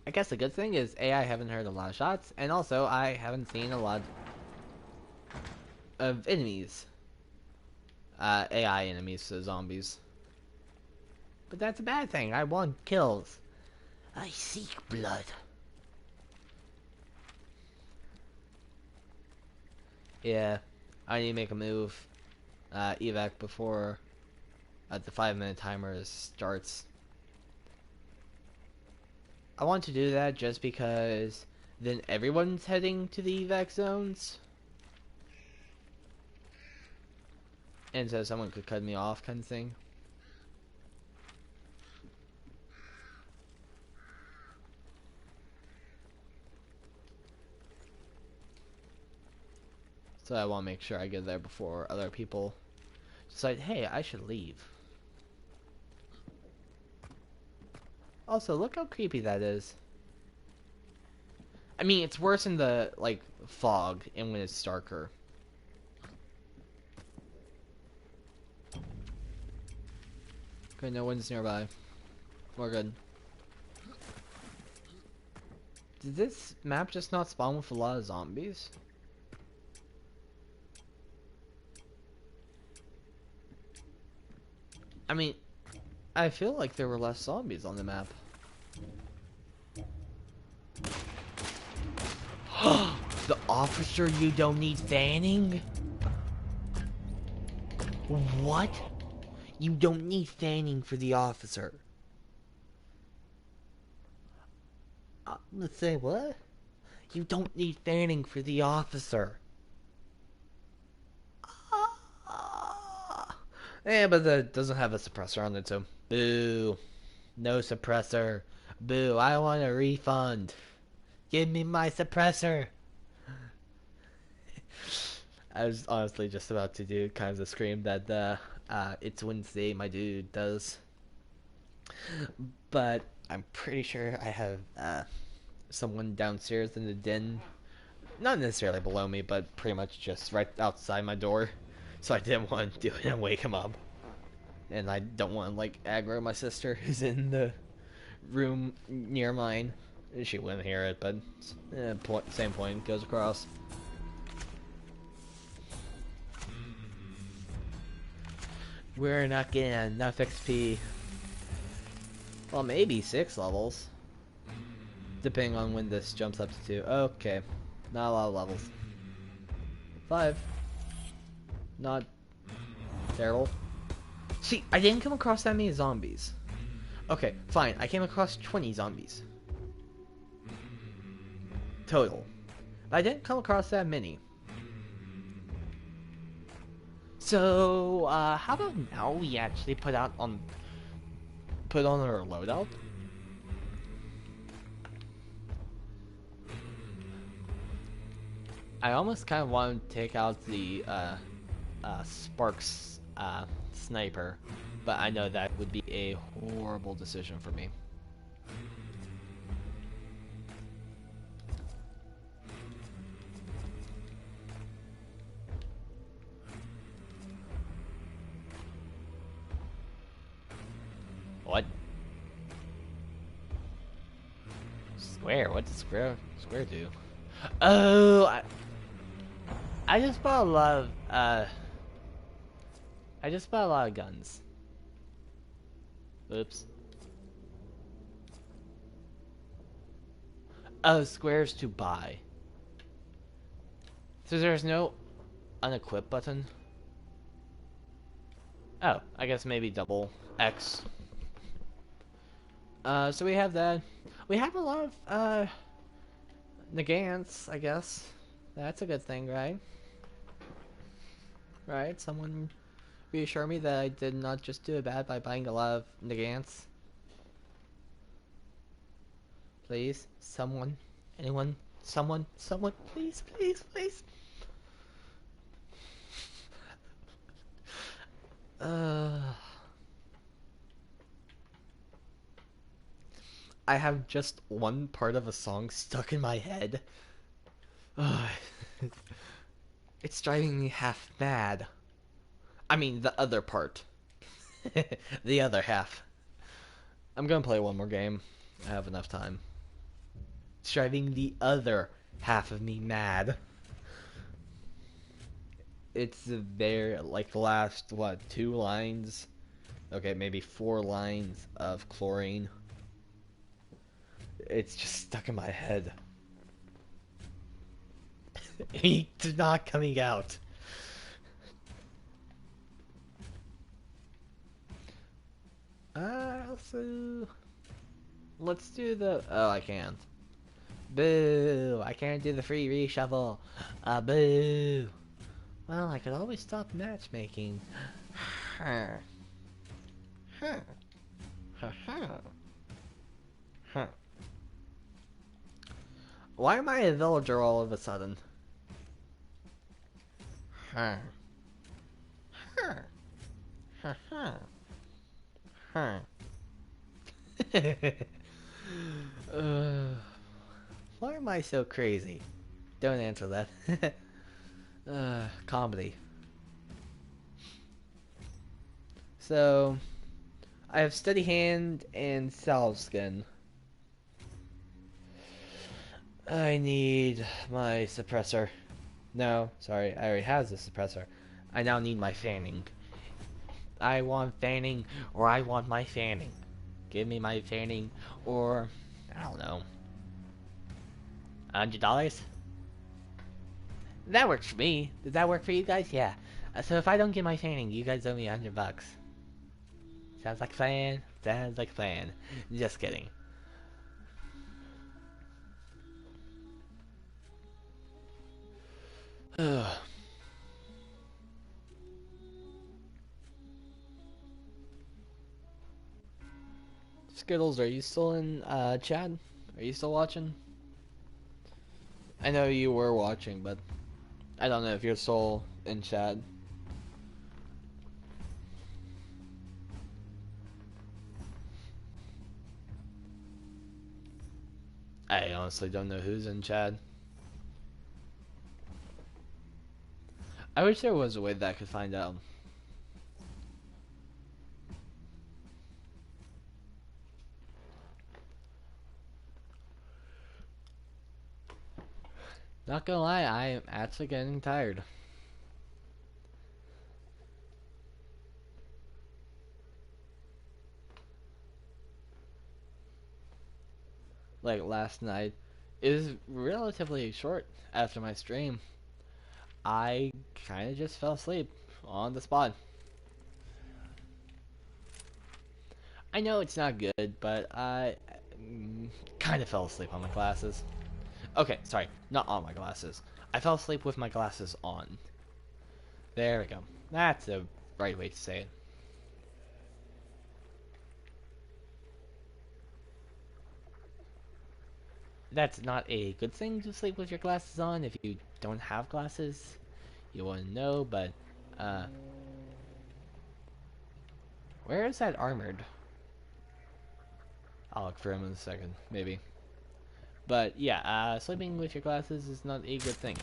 I guess the good thing is A, I haven't heard a lot of shots, and also I haven't seen a lot of enemies. AI enemies, so zombies. But that's a bad thing. I want kills. I seek blood. Yeah, I need to make a move. Evac before the 5-minute timer starts. I want to do that just because then everyone's heading to the evac zones. And so someone could cut me off kind of thing. So I want to make sure I get there before other people decide, hey, I should leave. Also, look how creepy that is. I mean, it's worse in the, like, fog and when it's darker. Okay, no one's nearby. We're good. Did this map just not spawn with a lot of zombies? I mean, I feel like there were less zombies on the map. The officer you don't need fanning? What? You don't need fanning for the officer. Let's say what? You don't need fanning for the officer. Yeah, but it doesn't have a suppressor on it, so boo. No suppressor. Boo, I want a refund. Give me my suppressor. I was honestly just about to do kind of the scream that It's Wednesday, my dude does. But I'm pretty sure I have someone downstairs in the den. Not necessarily below me, but pretty much just right outside my door. So I didn't want to do it and wake him up. And I don't want to, like, aggro my sister who's in the room near mine. She wouldn't hear it, but same point goes across. We're not getting enough XP. Well, maybe 6 levels. Depending on when this jumps up to 2. Okay. Not a lot of levels. 5. Not terrible. See, I didn't come across that many zombies. Okay, fine. I came across 20 zombies. Total. But I didn't come across that many. So, how about now we actually put on our loadout? I almost kind of want to take out the Sparks sniper, but I know that would be a horrible decision for me. What? Square? What does square do? Oh, I just bought a lot of, I just bought a lot of guns. Oops. Oh, squares to buy. So there's no unequip button? Oh, I guess maybe double X. So we have that. We have a lot of, Nagants, I guess. That's a good thing, right? Right? Someone reassure me that I did not just do it bad by buying a lot of Nagants. Please? Someone? Anyone? Someone? Someone? Please, please, please. Uh... I have just one part of a song stuck in my head. It's driving me half mad. I mean, the other part. The other half. I'm gonna play one more game. I have enough time. It's driving the other half of me mad. It's there, like the last, what, 2 lines? Okay, maybe 4 lines of chlorine. It's just stuck in my head. It's not coming out. Also, let's do the. Oh, I can't. Boo! I can't do the free reshuffle. Boo! Well, I could always stop matchmaking. Huh. Huh. Huh. Huh. Why am I a villager all of a sudden? Huh. Huh. Huh. Huh. Why am I so crazy? Don't answer that. Comedy. So, I have Steady Hand and Salve Skin. I need my suppressor. No, sorry, I already have the suppressor. I now need my fanning. I want fanning, or I want my fanning. Give me my fanning, or I don't know, $100. That works for me. Does that work for you guys? Yeah. So if I don't get my fanning, you guys owe me $100. Sounds like a plan. Sounds like a plan. Just kidding. Skittles, are you still in chat? Are you still watching? I know you were watching, but I don't know if you're still in chat. I honestly don't know who's in chat. I wish there was a way that I could find out. Not gonna lie, I am actually getting tired. Like last night, it was relatively short after my stream. I kind of just fell asleep on the spot. I know it's not good, but I kind of fell asleep on my glasses. Okay, sorry, not on my glasses. I fell asleep with my glasses on. There we go. That's the right way to say it. That's not a good thing to sleep with your glasses on. If you don't have glasses, you wouldn't know, but, where is that armored? I'll look for him in a second, maybe. But, yeah, sleeping with your glasses is not a good thing.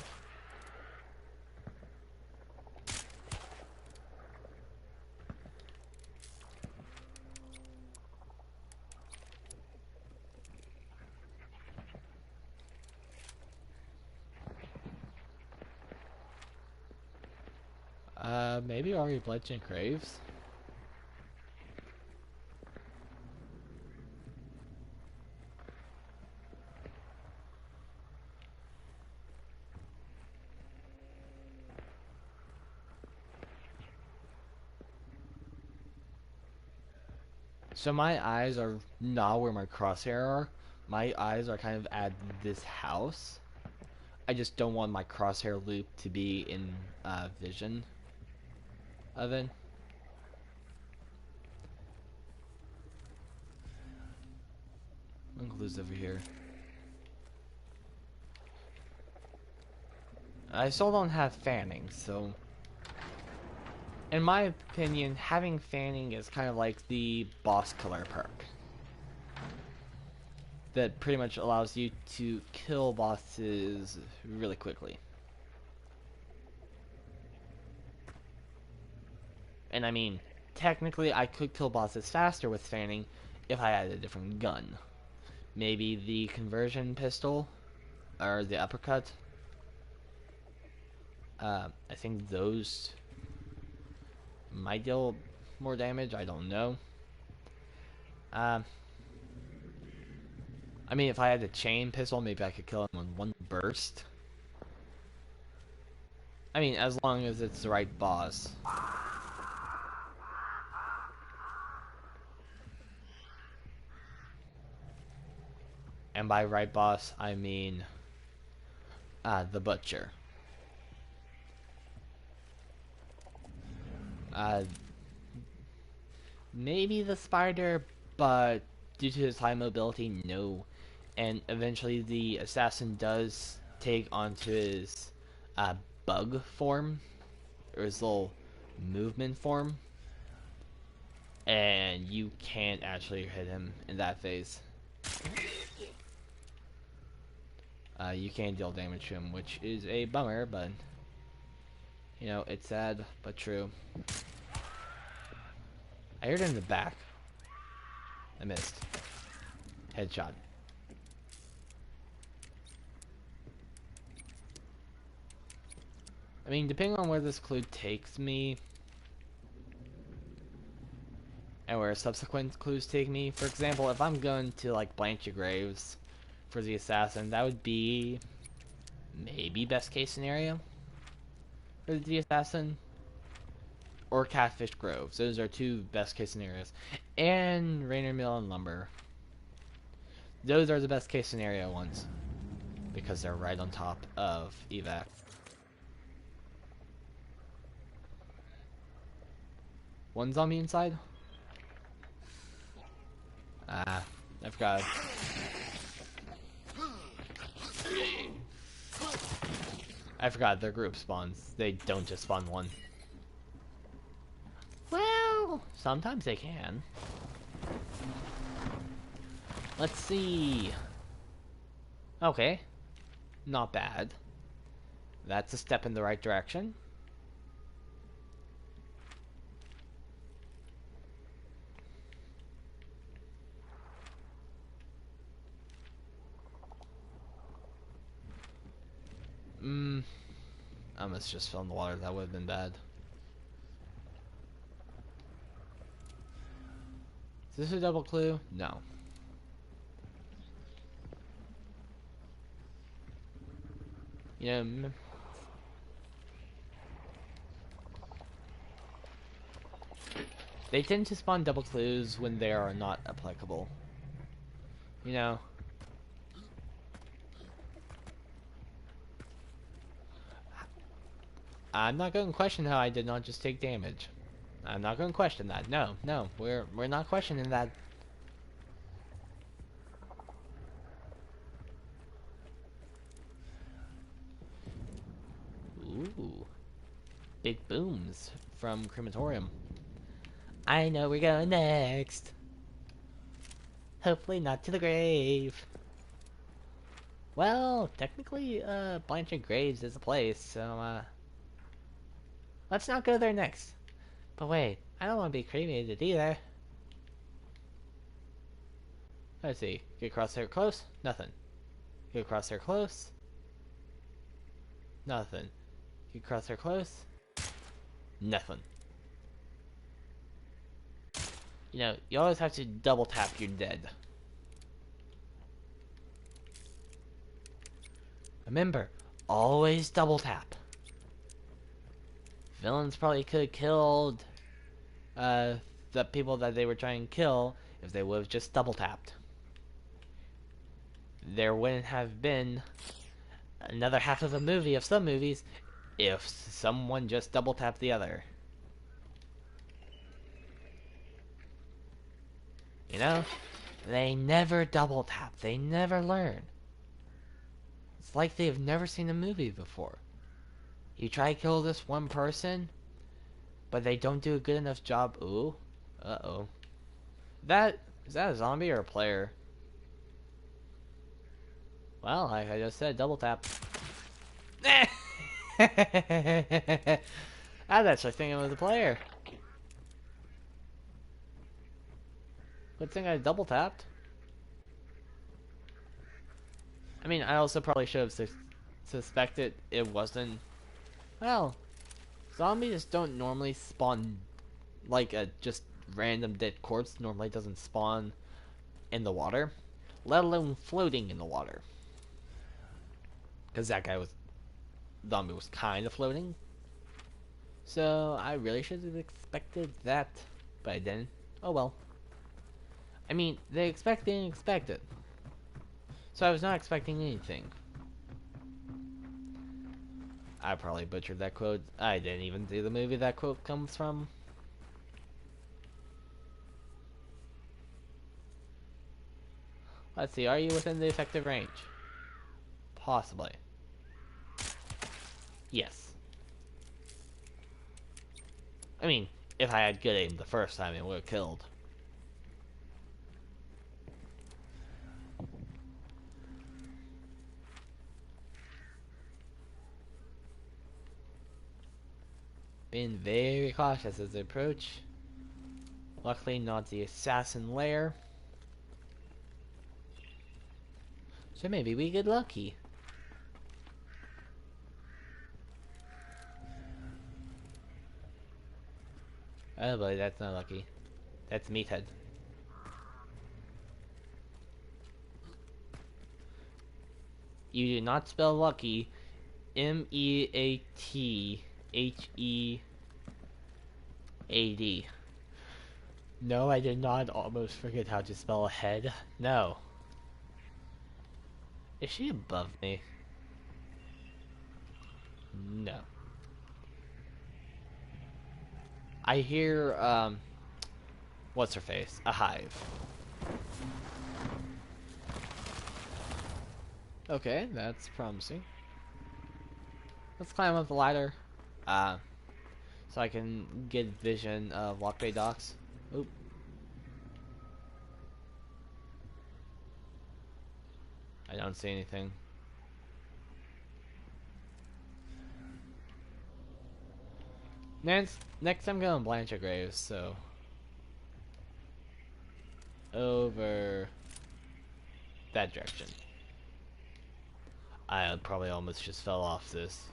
Maybe already Bludgeon Graves? So my eyes are not where my crosshair are. My eyes are kind of at this house. I just don't want my crosshair loop to be in vision of it. Who's over here? I still don't have fanning, so in my opinion, having fanning is kind of like the boss killer perk that pretty much allows you to kill bosses really quickly. And I mean, technically I could kill bosses faster with fanning if I had a different gun. Maybe the conversion pistol or the uppercut. I think those might deal more damage, I don't know. I mean, if I had a chain pistol, maybe I could kill him in one burst. I mean, as long as it's the right boss. And by right boss, I mean the butcher. Maybe the spider, but due to his high mobility, no. And eventually the assassin does take onto his bug form, or his little movement form, and you can't actually hit him in that phase. You can deal damage to him, which is a bummer, but you know, it's sad but true. I heard him in the back. I missed. Headshot. I mean, depending on where this clue takes me, and where subsequent clues take me, for example, if I'm going to, like, Blanche Graves for the assassin, that would be maybe best case scenario for the assassin. Or Catfish Groves. Those are two best case scenarios. And Rainer Mill and Lumber. Those are the best case scenario ones. Because they're right on top of evac. One's on the inside? Ah, I forgot. I forgot their group spawns. They don't just spawn one. Well, sometimes they can. Let's see. Okay. Not bad. That's a step in the right direction. I almost just fell in the water. That would have been bad. Is this a double clue? No. You know, they tend to spawn double clues when they are not applicable. You know. I'm not going to question how I did not just take damage. I'm not going to question that. No, no, we're not questioning that. Ooh, big booms from crematorium. I know we're going next. Hopefully not to the grave. Well, technically, Blanche Graves is a place, so let's not go there next. But wait, I don't want to be cremated either. Let's see. Get crosshair close? Nothing. Get crosshair close? Nothing. Get crosshair close? Nothing. You know, you always have to double tap your dead. Remember, always double tap. Villains probably could have killed the people that they were trying to kill if they would have just double tapped. There wouldn't have been another half of the movie of some movies if someone just double tapped the other. You know? They never double tap. They never learn. It's like they've never seen a movie before. You try to kill this one person, but they don't do a good enough job. Ooh. Uh-oh. Is that a zombie or a player? Well, like I just said, double tap. I was actually thinking it was a player. Good thing I double tapped. I mean, I also probably should have suspected it wasn't. Well, zombies don't normally spawn like a just random dead corpse. Normally doesn't spawn in the water, let alone floating in the water. Because that zombie was kind of floating. So I really should have expected that, but I didn't. Oh well. I mean, they didn't expect it. So I was not expecting anything. I probably butchered that quote. I didn't even see the movie that quote comes from. Let's see, are you within the effective range? Possibly. Yes. I mean, if I had good aim the first time, it would have killed. Being very cautious as they approach. Luckily, not the assassin lair. So maybe we get lucky. Oh boy, that's not lucky. That's Meathead. You do not spell lucky. M-E-A-T-H-E-A-D. No, I did not almost forget how to spell head. No. Is she above me? No. I hear, what's her face? A hive. Okay, that's promising. Let's climb up the ladder. So I can get vision of Lock Bay Docks. Oop. I don't see anything. Next I'm going Blanchard Graves, so over that direction. I probably almost just fell off this.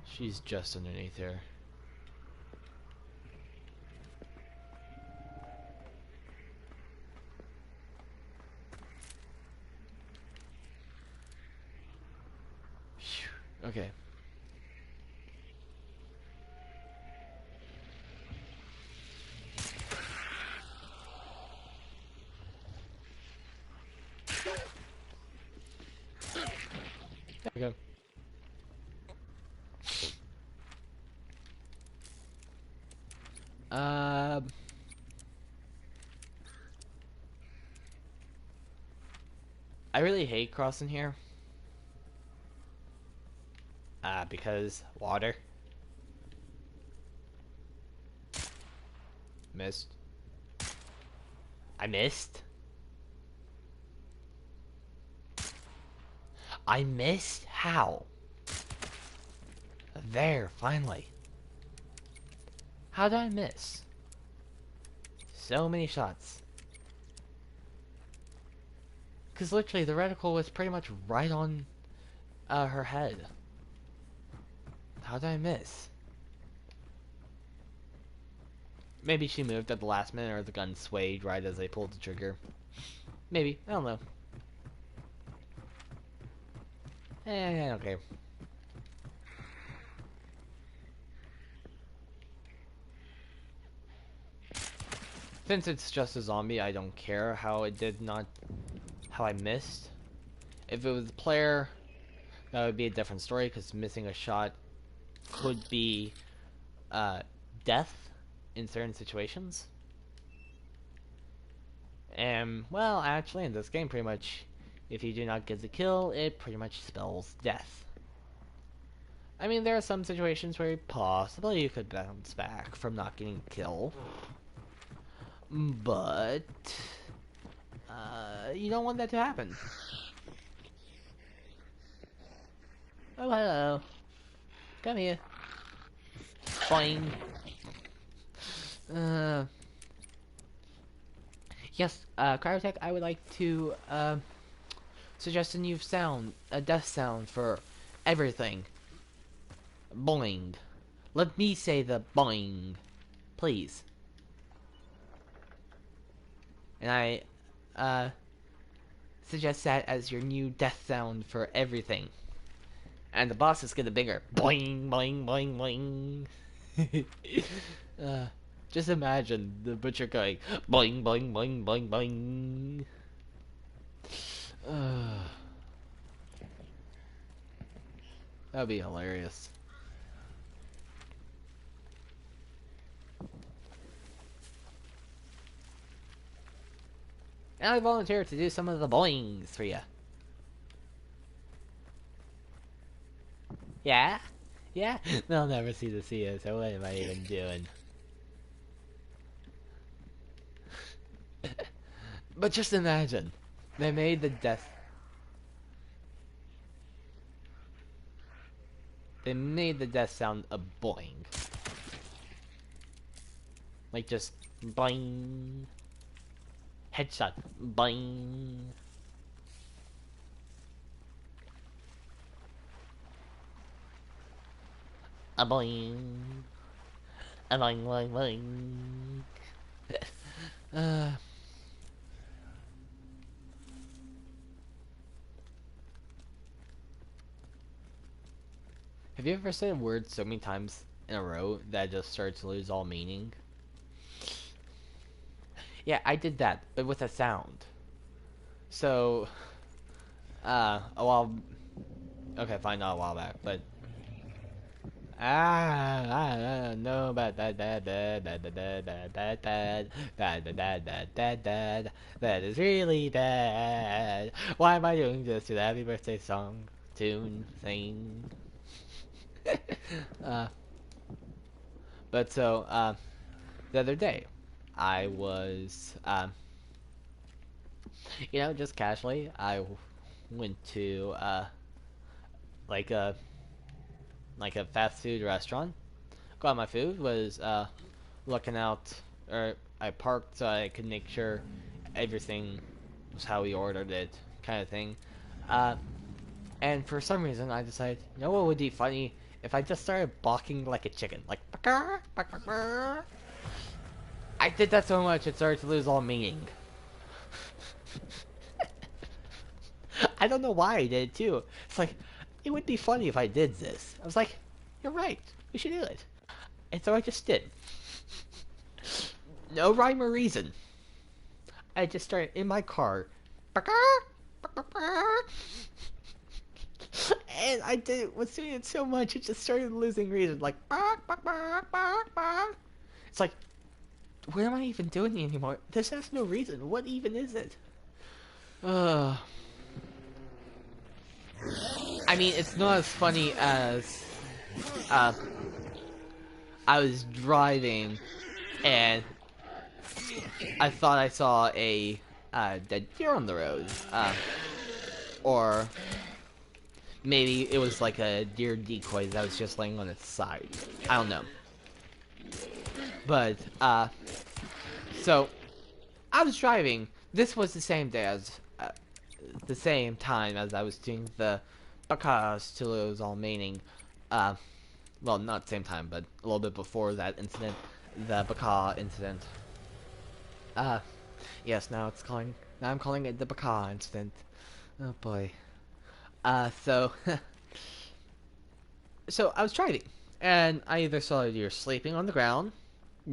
She's just underneath here. Phew. Okay. There we go. I really hate crossing here. Because water. Missed. I missed. I missed? How? There, finally. How did I miss? So many shots. Because literally, the reticle was pretty much right on Her head. How did I miss? Maybe she moved at the last minute, or the gun swayed right as I pulled the trigger. Maybe. I don't know. Okay. Since it's just a zombie, I don't care how I missed. If it was a player, that would be a different story, because missing a shot could be death in certain situations. And, well, actually, in this game, pretty much, if you do not get the kill, it pretty much spells death. I mean, there are some situations where possibly you could bounce back from not getting a kill. But, you don't want that to happen. Oh, hello. Come here. Boing. Yes, Cryotech, I would like to, suggest a new sound, a death sound for everything. Boing. Let me say the boing, please. And I, suggest that as your new death sound for everything. And the bosses get a bigger boing, boing, boing, boing. Just imagine the butcher going boing, boing, boing, boing, boing. That'd be hilarious. And I volunteer to do some of the boings for you. Yeah? Yeah? They'll never see the CO, so what am I even doing? But just imagine. They made the death... They made the death sound a boing. Like just boing. Headshot. Boing. A boing. A boing, boing, boing. Have you ever said a word so many times in a row that it just starts to lose all meaning? Yeah, I did that, but with a sound. So, a while... Okay, fine, not a while back, but... I know about that that is really bad. Why am I doing this to the happy birthday song, tune, thing? But so, the other day, I was, just casually, I went to, like a fast food restaurant. Got my food, was, looking out, or I parked so I could make sure everything was how we ordered it, kind of thing. And for some reason, I decided, you know what would be funny? If I just started barking like a chicken, like I did that so much it started to lose all meaning. I don't know why I did it too. It's like, it would be funny if I did this. I was like, you're right, we should do it. And so I just did. No rhyme or reason. I just started in my car. And I was doing it so much, it just started losing reason. Like, it's like, what am I even doing anymore? This has no reason. What even is it? I mean, it's not as funny as, I was driving, and I thought I saw a, dead deer on the road. Or... maybe it was like a deer decoy that was just laying on its side. I don't know. But, so, I was driving. This was the same day as, the same time as I was doing the because Tulu was all maining, uh, well, not same time, but a little bit before that incident, the Baka incident. Uh, yes, now I'm calling it the Baka incident. Oh boy. So, so I was driving, and I either saw a deer sleeping on the ground,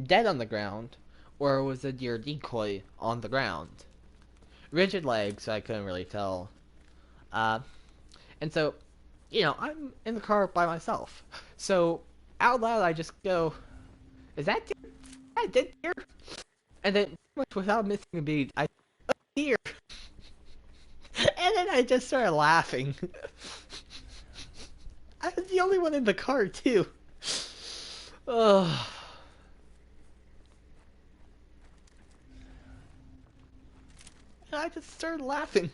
dead on the ground, or was a deer decoy on the ground. Rigid legs, so I couldn't really tell. Uh, and so, I'm in the car by myself. So, out loud, I just go, "Is that deer? Is that dead deer?" And then, pretty much without missing a beat, I deer, and then I just started laughing. I was the only one in the car too. Oh. And I just started laughing.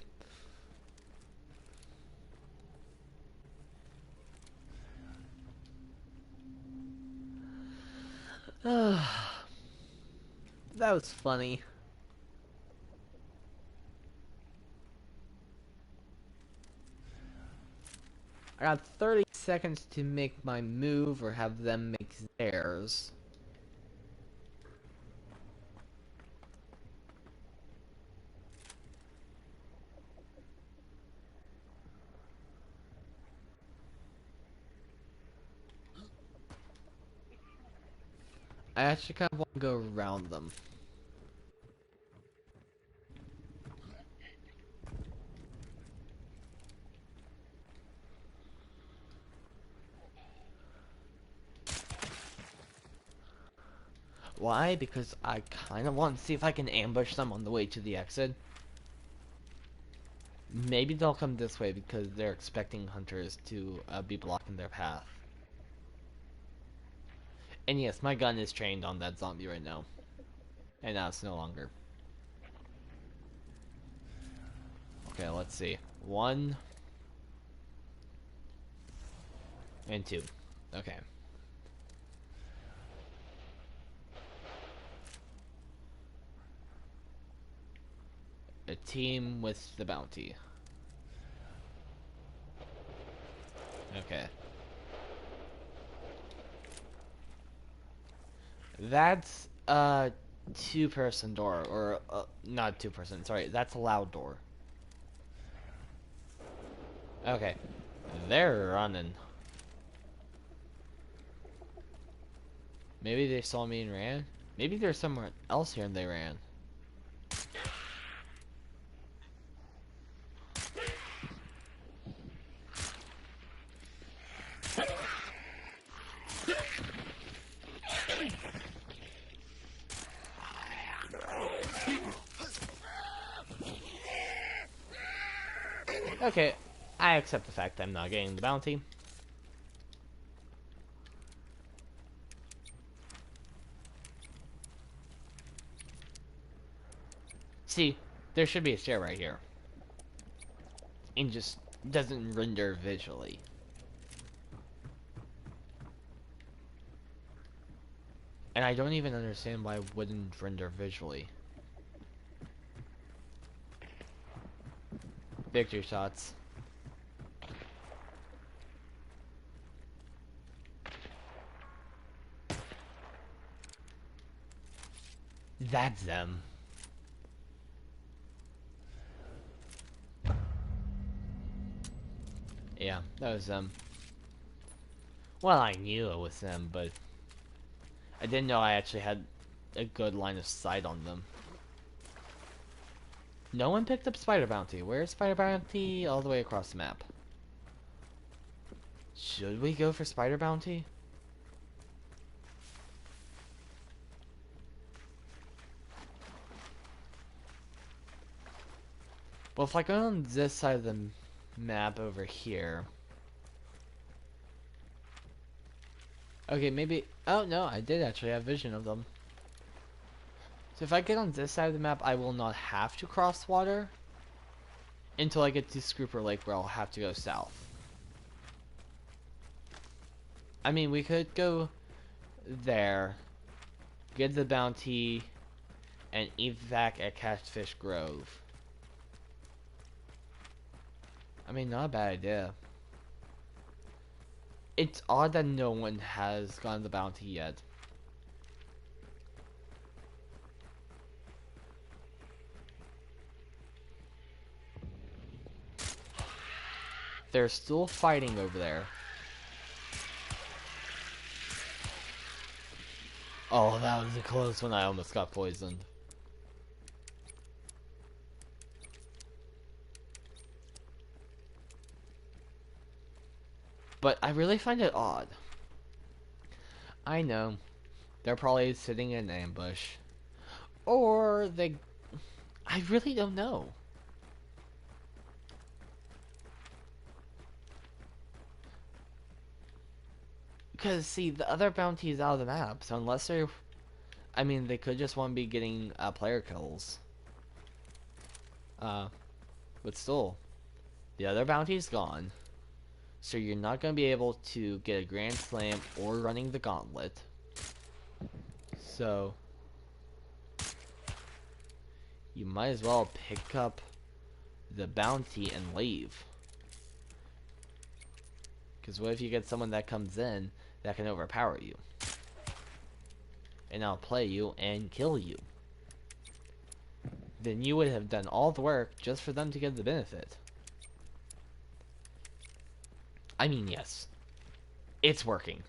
That was funny. I got 30 seconds to make my move or have them make theirs. I actually kind of want to go around them. Why? Because I kind of want to see if I can ambush them on the way to the exit. Maybe they'll come this way because they're expecting hunters to be blocking their path. And yes, my gun is trained on that zombie right now. And now it's no longer. Okay, let's see. 1 and 2. Okay. A team with the bounty. Okay. That's a two-person door, or not two-person. Sorry, that's a loud door. Okay, they're running. Maybe they saw me and ran. Maybe there's somewhere else here and they ran. Okay, I accept the fact I'm not getting the bounty. See, there should be a stair right here. And just doesn't render visually. And I don't even understand why it wouldn't render visually. Victory shots. That's them. Yeah, that was them. Well, I knew it was them, but I didn't know I actually had a good line of sight on them. No one picked up Spider Bounty. Where's Spider Bounty? All the way across the map. Should we go for Spider Bounty? Well, if I go on this side of the map over here. Okay, maybe... Oh, no, I did actually have vision of them. So if I get on this side of the map, I will not have to cross water until I get to Scooper Lake, where I'll have to go south. I mean, we could go there, get the bounty, and evac at Catfish Grove. I mean, not a bad idea. It's odd that no one has gotten the bounty yet. They're still fighting over there. Oh, that was a close one. I almost got poisoned. But I really find it odd. I know. They're probably sitting in an ambush. Or they... I really don't know. Because, see, the other bounty is out of the map, so unless they're... I mean, they could just want to be getting player kills. But still, the other bounty's gone. So you're not going to be able to get a Grand Slam or running the Gauntlet. So, you might as well pick up the bounty and leave. Because what if you get someone that comes in that can overpower you? And outplay you and kill you. Then you would have done all the work just for them to get the benefit. I mean, yes. It's working.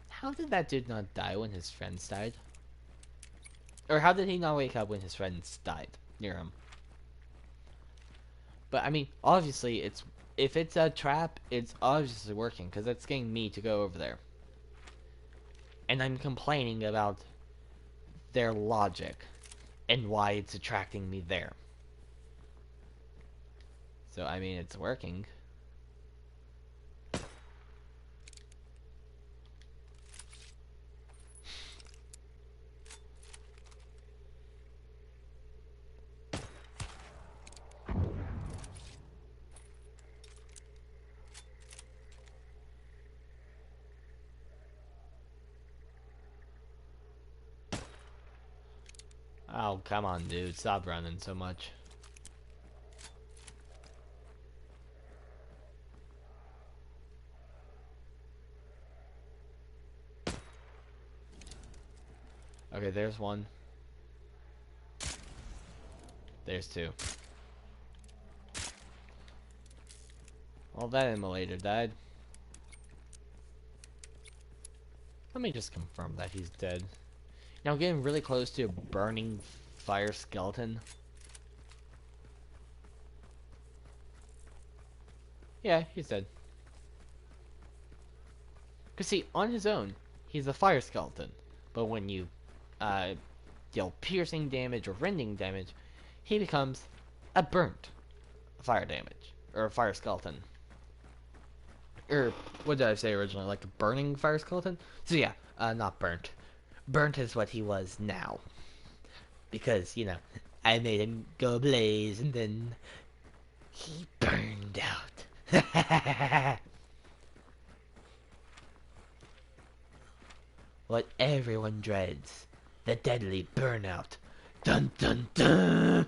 How did that dude not die when his friends died? Or how did he not wake up when his friends died near him? But I mean, obviously, if it's a trap, it's obviously working because it's getting me to go over there. And I'm complaining about their logic and why it's attracting me there. So I mean, it's working. Oh, come on, dude. Stop running so much. Okay, there's one. There's two. Well, that immolator died. Let me just confirm that he's dead. Now I'm getting really close to a burning fire skeleton. Yeah, he's dead. Cause see, on his own, he's a fire skeleton. But when you deal piercing damage or rending damage, he becomes a burnt fire damage. Or a fire skeleton. Or, what did I say originally? Like a burning fire skeleton? So yeah, not burnt. Burnt is what he was now. Because, you know, I made him go ablaze and then he burned out. What everyone dreads. The deadly burnout. Dun dun dun!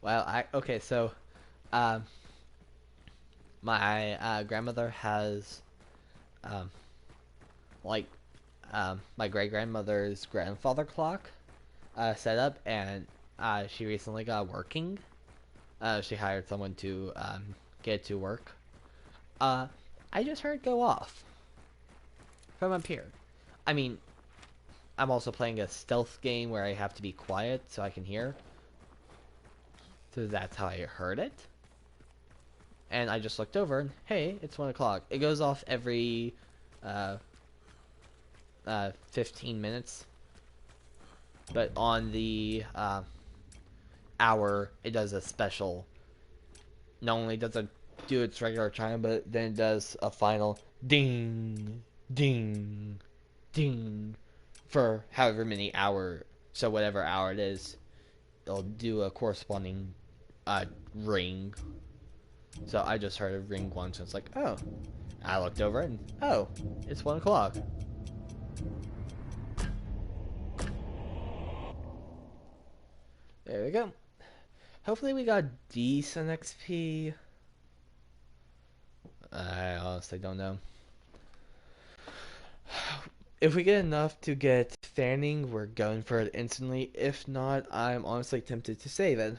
Well, okay, so, my, grandmother has, like, my great-grandmother's grandfather clock, set up, and, she recently got working. She hired someone to, get it to work. I just heard it go off from up here. I mean, I'm also playing a stealth game where I have to be quiet so I can hear. So that's how I heard it. And I just looked over and, hey, it's 1 o'clock. It goes off every 15 minutes. But on the hour, it does a special. Not only does it do its regular chime, but then it does a final ding, ding, ding for however many hour. So whatever hour it is, it'll do a corresponding ring. So I just heard a ring once, and it's like, oh. I looked over and, oh, it's 1 o'clock. There we go. Hopefully we got decent XP. I honestly don't know. If we get enough to get fanning, we're going for it instantly. If not, I'm honestly tempted to save it.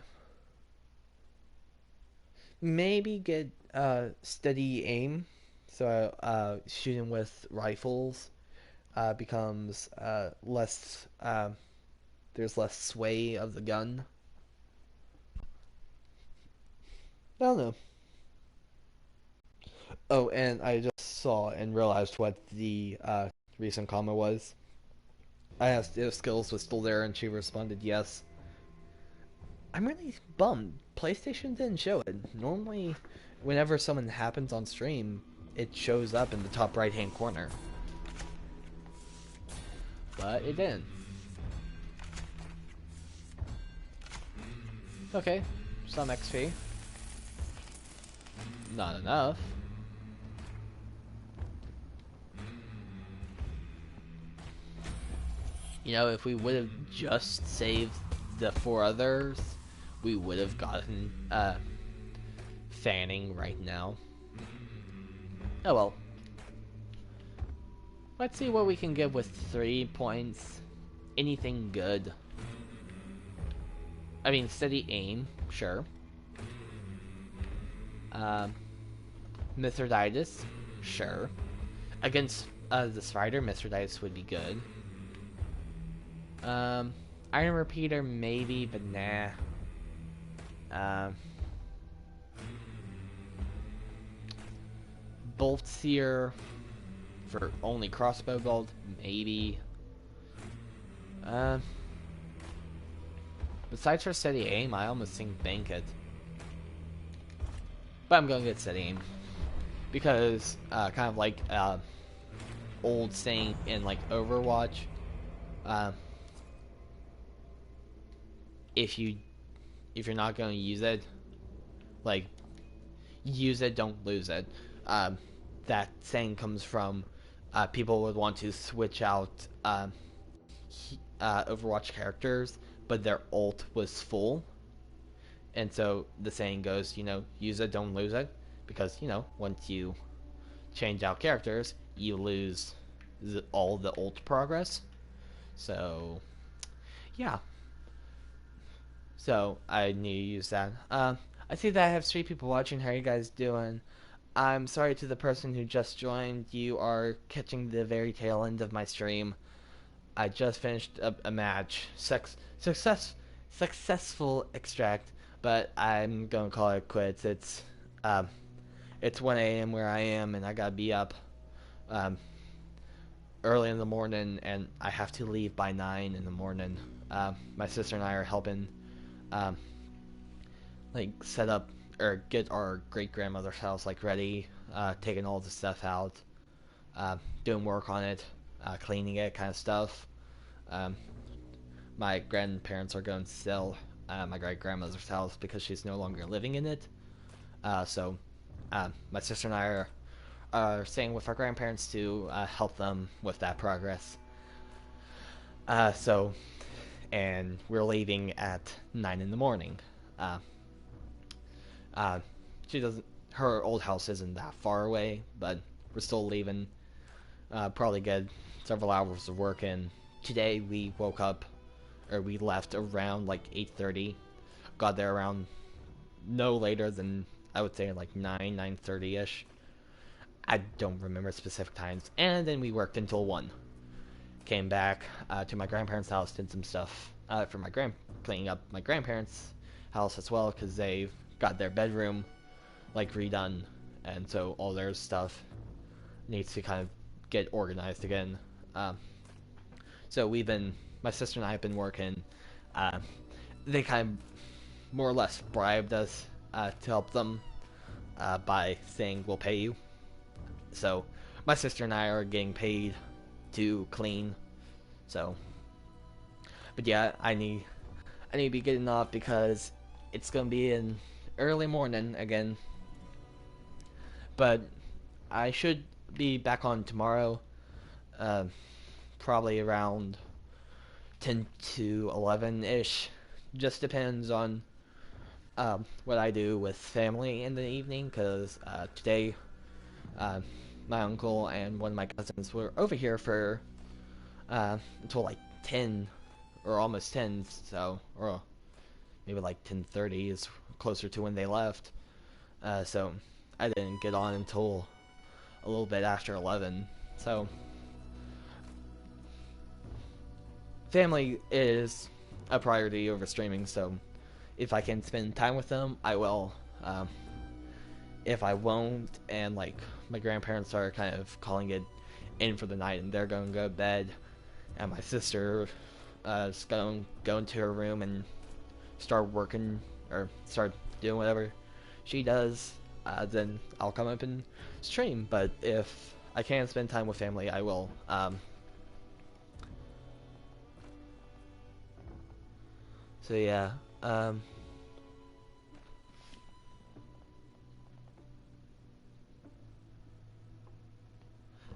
Maybe get steady aim. So shooting with rifles becomes less. There's less sway of the gun. I don't know. Oh, and I just saw and realized what the recent comment was. I asked if Skills was still there, and she responded yes. I'm really bummed. PlayStation didn't show it. Normally, whenever someone happens on stream, it shows up in the top right-hand corner. But it didn't. Okay, some XP. Not enough. You know, if we would have just saved the 4 others, we would have gotten fanning right now. Oh well. Let's see what we can get with 3 points. Anything good. I mean, steady aim, sure. Mithridates, sure. Against the spider, Mithridates would be good. Iron Repeater, maybe, but nah. Bolt Seer for only crossbow gold, maybe. Besides for steady aim, I almost think bank it. But I'm gonna get steady aim. Because, kind of like, old saying in, like, Overwatch, if you're not gonna use it, like, use it, don't lose it. That saying comes from, people would want to switch out, Overwatch characters, but their ult was full. And so the saying goes, you know, use it, don't lose it. Because, you know, once you change out characters, you lose all the ult progress. So, yeah. So, I need to use that. I see that I have 3 people watching. How are you guys doing? I'm sorry to the person who just joined. You are catching the very tail end of my stream. I just finished a match. Successful extract, but I'm gonna call it quits. It's 1 a.m. where I am, and I gotta be up early in the morning, and I have to leave by 9 in the morning. My sister and I are helping like set up or get our great grandmother's house like ready, taking all the stuff out, doing work on it, cleaning it, kind of stuff. My grandparents are going to sell my great grandmother's house because she's no longer living in it. So my sister and I are staying with our grandparents to help them with that progress. And we're leaving at 9 in the morning. Her old house isn't that far away, but we're still leaving. Probably get several hours of work in. Today we left around like 8:30. Got there around no later than, I would say, like 9:30ish. I don't remember specific times. And then we worked until 1. Came back to my grandparents' house, did some stuff for cleaning up my grandparents' house as well, because they got their bedroom like redone, and so all their stuff needs to kind of get organized again. So my sister and I have been working. They kind of more or less bribed us to help them by saying we'll pay you. So my sister and I are getting paid to clean. So, but yeah, I need to be getting off because it's gonna be an early morning again. but I should be back on tomorrow, uh, probably around 10 to 11 ish. Just depends on what I do with family in the evening, because today uh, my uncle and one of my cousins were over here for until like 10 or almost 10, so or maybe like 10:30 is closer to when they left. So I didn't get on until a little bit after 11. So family is a priority over streaming. So if I can spend time with them, I will. If I won't, and like my grandparents are kind of calling it in for the night, and they're going to go to bed, and my sister is going to go into her room and start working or start doing whatever she does, then I'll come up and stream. But if I can spend time with family, I will. So yeah.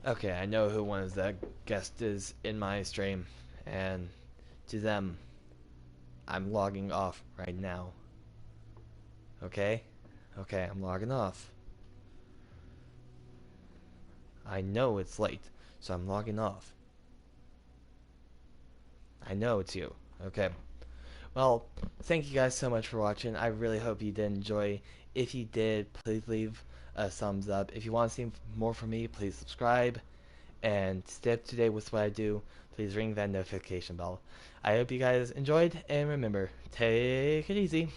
Okay, I know who one of the guests is in my stream, and to them, I'm logging off right now. Okay? Okay, I'm logging off. I know it's late, so I'm logging off. I know it's you. Okay. Well, thank you guys so much for watching. I really hope you did enjoy. If you did, please leave a thumbs up. If you want to see more from me, please subscribe. And stay up to date with what I do. Please ring that notification bell. I hope you guys enjoyed, and remember, take it easy.